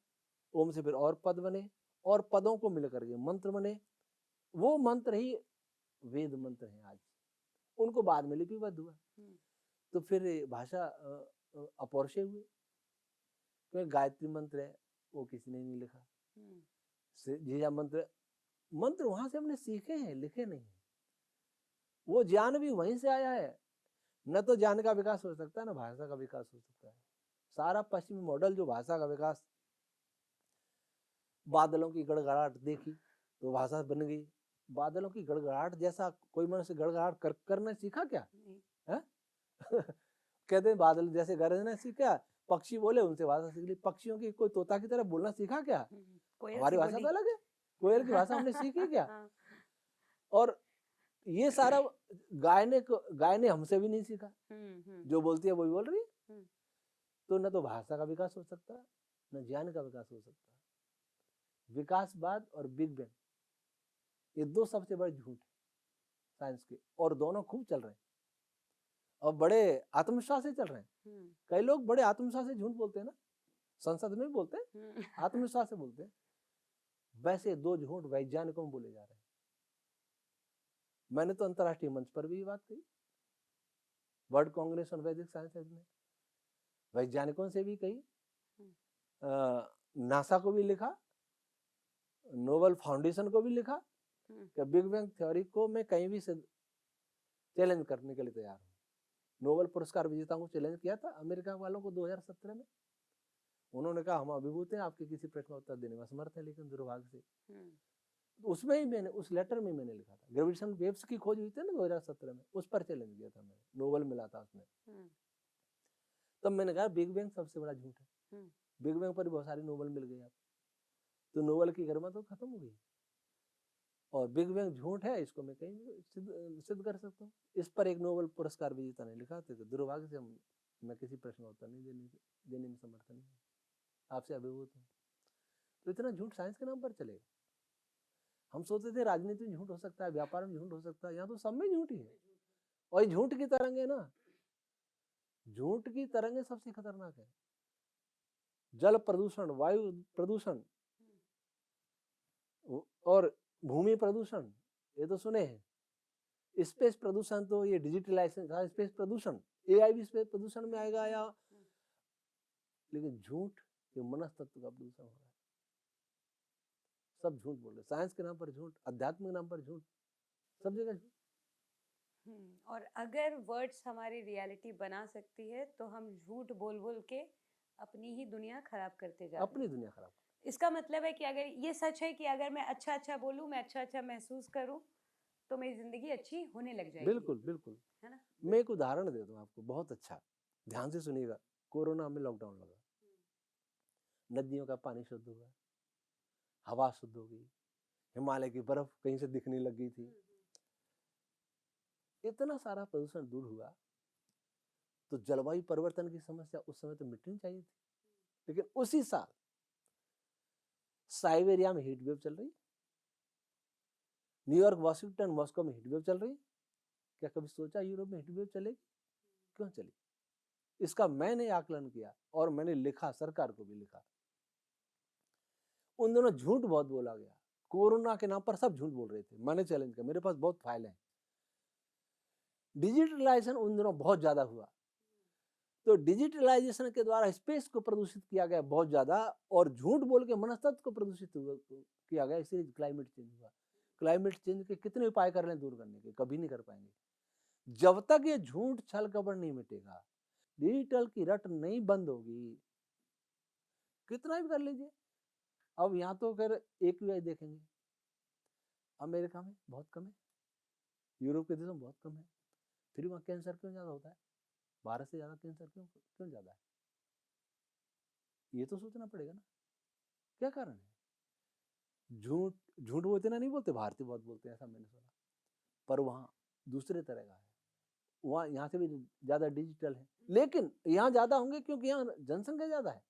ओम से फिर और पद बने, और पदों को मिलकर के मंत्र बने, वो मंत्र ही वेद मंत्र हैं आज, उनको बाद में लिपिबद्ध हुआ। तो फिर भाषा अपौरुषीय हुई, क्योंकि गायत्री मंत्र है वो किसी ने नहीं लिखा, जीजा मंत्र वहां से हमने सीखे हैं, लिखे नहीं। वो ज्ञान भी वहीं से आया है, न तो ज्ञान का विकास हो सकता है, न भाषा का विकास हो सकता है। सारा पश्चिमी मॉडल जो भाषा का विकास, बादलों की गड़गड़ाहट देखी तो भाषा बन गई। बादलों की गड़गड़ाहट जैसा कोई मनुष्य गड़गड़ाहट करना सीखा क्या है? कहते हैं बादल जैसे गरजना सीखा, पक्षी बोले उनसे भाषा सीख ली। पक्षियों की कोई तोता की तरह बोलना सीखा क्या? हमारी भाषा तो अलग है, कोयल की भाषा हमने सीखी क्या? और ये सारा गाय ने हमसे भी नहीं सीखा, जो बोलती है वही बोल रही है। तो न तो भाषा का विकास हो सकता, न ज्ञान का विकास हो सकता। विकासवाद और बिग बैंग, ये दो सबसे बड़े झूठ साइंस के, और दोनों खूब चल रहे हैं और बड़े आत्मविश्वास से चल रहे हैं। कई लोग बड़े आत्मविश्वास से झूठ बोलते हैं ना, संसद में भी बोलते हैं, आत्मविश्वास से बोलते हैं। वैसे दो झूठ वैज्ञानिकों में बोले जा रहे हैं। मैंने तो अंतरराष्ट्रीय मंच पर भी बात कही, वर्ल्ड कांग्रेस ऑन वैदिक साइंसेज में वैज्ञानिकों से भी कही, नासा को भी लिखा, नोबेल फाउंडेशन को भी लिखा कि बिग बैंग थ्योरी को मैं कहीं भी चैलेंज करने के लिए तैयार हूँ। नोबेल पुरस्कार विजेताओं को चैलेंज किया था अमेरिका वालों को 2017 में। उन्होंने कहा हम अभिभूत हैं, आपके किसी प्रश्न का उत्तर देने में असमर्थ है, लेकिन दुर्भाग्य से उसमें ही मैंने, उस लेटर में मैंने लिखा था, ग्रेविटेशन वेव्स की खोज हुई थी ना 2017 में, उस पर चैलेंज किया था मैंने, नोबेल मिला था उसमें। तब मैंने कहा बिग बैंग सबसे बड़ा झूठ है, बिग बैंग पर बहुत सारी नोबेल मिल गई आप, तो नोबेल की गरिमा तो खत्म हो गई, और बिग बैंग झूठ है, इसको मैं कहीं सिद्ध कर सकता हूँ। इस पर एक नोबेल पुरस्कार विजेता ने लिखा था, दुर्भाग्य से मैं किसी प्रश्न का उत्तर नहीं देने में समर्थ नहीं, आपसे अभिभूत हूँ। तो इतना झूठ साइंस के नाम पर चलेगा। हम सोचते थे राजनीति में झूठ हो सकता है, व्यापार में झूठ हो सकता है, यहाँ तो सब में झूठ ही है। और ये झूठ की तरंगे ना, झूठ की तरंगे सबसे खतरनाक है। जल प्रदूषण, वायु प्रदूषण और भूमि प्रदूषण, ये तो सुने हैं। स्पेस प्रदूषण तो ये डिजिटलाइजेशन था, स्पेस प्रदूषण, एआई भी स्पेस प्रदूषण में आएगा या, लेकिन झूठ ये मनस्तत्व का प्रदूषण हो रहा है। सब झूठ बोल रहे, साइंस के नाम पर झूठ, अध्यात्म के नाम पर झूठ, सब जगह झूठ। और अगर वर्ड्स हमारी रियलिटी बना सकती है तो हम झूठ बोल बोल के अपनी ही दुनिया खराब करते जा रहे हैं। अपनी दुनिया खराब। इसका मतलब है कि अगर ये सच है कि अगर मैं अच्छा अच्छा बोलूं, मैं अच्छा अच्छा महसूस करूं, तो मेरी जिंदगी अच्छी होने लग जाएगी। बिल्कुल बिल्कुल, है ना। मैं एक उदाहरण देता हूँ आपको, बहुत अच्छा, ध्यान से सुनिएगा। कोरोना में लॉकडाउन लगा, नदियों का पानी शुद्ध हुआ, हवा शुद्ध हो गई, हिमालय की बर्फ कहीं से दिखने लग गई थी, इतना सारा प्रदूषण दूर हुआ तो जलवायु परिवर्तन की समस्या उस समय तो मिटनी चाहिए थी, लेकिन उसी साल साइबेरिया में हीट वेव चल रही, न्यूयॉर्क, वाशिंगटन, मॉस्को में हीट वेव चल रही। क्या कभी सोचा यूरोप में हीट वेव चलेगी? क्यों चली? इसका मैंने आकलन किया और मैंने लिखा, सरकार को भी लिखा। उन दिनों झूठ बहुत बोला गया, कोरोना के नाम पर सब झूठ बोल रहे थे। मैंने चैलेंज किया, मेरे पास बहुत फाइल है। डिजिटलाइजेशन उन दिनों बहुत ज्यादा हुआ, तो डिजिटलाइजेशन के द्वारा स्पेस को प्रदूषित किया गया बहुत ज्यादा, और झूठ बोल के मनस्तत्व को प्रदूषित किया गया, इसलिए क्लाइमेट चेंज हुआ। क्लाइमेट चेंज के कितने उपाय कर लें दूर करने के, कभी नहीं कर पाएंगे जब तक ये झूठ छल कपट नहीं मिटेगा, डिजिटल की रट नहीं बंद होगी। कितना भी कर लीजिए। अब यहाँ तो फिर AQI देखेंगे, अमेरिका में बहुत कम है, यूरोप के देशों में बहुत कम है, फिर वहाँ कैंसर क्यों ज्यादा होता है? भारत से ज्यादा कैंसर क्यों ज्यादा है? ये तो सोचना पड़ेगा ना, क्या कारण है? झूठ झूठ वो इतना नहीं बोलते, भारतीय बहुत बोलते हैं, ऐसा मैंने सुना, पर वहाँ दूसरे तरह का है। वहाँ यहाँ से भी ज्यादा डिजिटल है, लेकिन यहाँ ज्यादा होंगे क्योंकि यहाँ जनसंख्या ज्यादा है,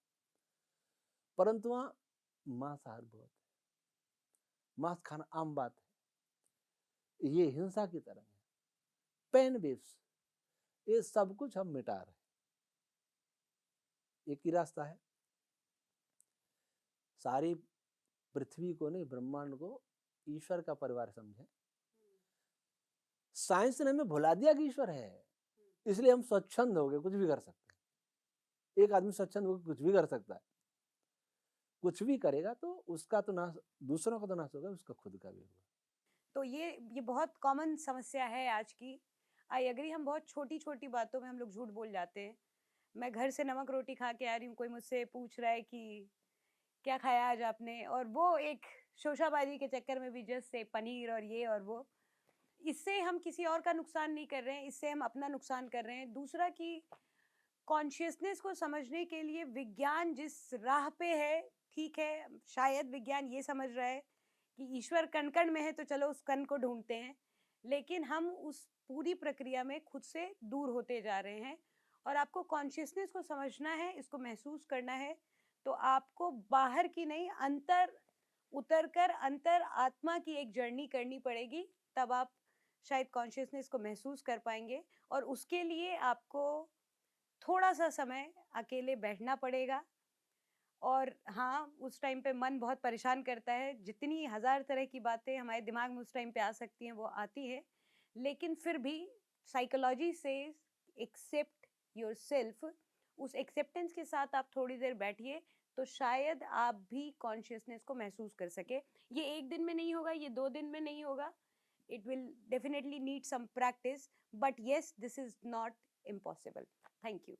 परंतु वहाँ मांसाहार बहुत है, मांस खाना आम बात है। ये हिंसा की तरह है, पेन वेव्स, ये सब कुछ हम मिटा रहे हैं। एक ही रास्ता है, सारी पृथ्वी को नहीं, ब्रह्मांड को ईश्वर का परिवार समझे। साइंस ने हमें भुला दिया कि ईश्वर है, इसलिए हम स्वच्छंद हो गए, कुछ भी कर सकते हैं। एक आदमी स्वच्छंद होकर कुछ भी कर सकता है, कुछ भी करेगा तो उसका तो नाश, दूसरों का तो नाश होगा, उसका खुद का भी होगा। तो ये बहुत कॉमन समस्या है आज की। आई एग्री, हम बहुत छोटी छोटी बातों में हम लोग झूठ बोल जाते हैं। मैं घर से नमक रोटी खा के आ रही हूँ, कोई मुझसे पूछ रहा है कि क्या खाया आज आपने, और वो एक शोशाबाजी के चक्कर में भी जस्ट से पनीर और ये और वो, इससे हम किसी और का नुकसान नहीं कर रहे हैं, इससे हम अपना नुकसान कर रहे हैं। दूसरा कि कॉन्शियसनेस को समझने के लिए विज्ञान जिस राह पे है, ठीक है, शायद विज्ञान ये समझ रहा है कि ईश्वर कण कण में है, तो चलो उस कण को ढूंढते हैं, लेकिन हम उस पूरी प्रक्रिया में खुद से दूर होते जा रहे हैं। और आपको कॉन्शियसनेस को समझना है, इसको महसूस करना है, तो आपको बाहर की नहीं, अंतर उतर कर अंतर आत्मा की एक जर्नी करनी पड़ेगी, तब आप शायद कॉन्शियसनेस को महसूस कर पाएंगे। और उसके लिए आपको थोड़ा सा समय अकेले बैठना पड़ेगा। और हाँ, उस टाइम पे मन बहुत परेशान करता है, जितनी हजार तरह की बातें हमारे दिमाग में उस टाइम पे आ सकती हैं वो आती है, लेकिन फिर भी साइकोलॉजी से एक्सेप्ट योरसेल्फ, उस एक्सेप्टेंस के साथ आप थोड़ी देर बैठिए, तो शायद आप भी कॉन्शियसनेस को महसूस कर सके। ये एक दिन में नहीं होगा, ये 2 दिन में नहीं होगा, it will definitely need some practice, but yes, this is not impossible. Thank you.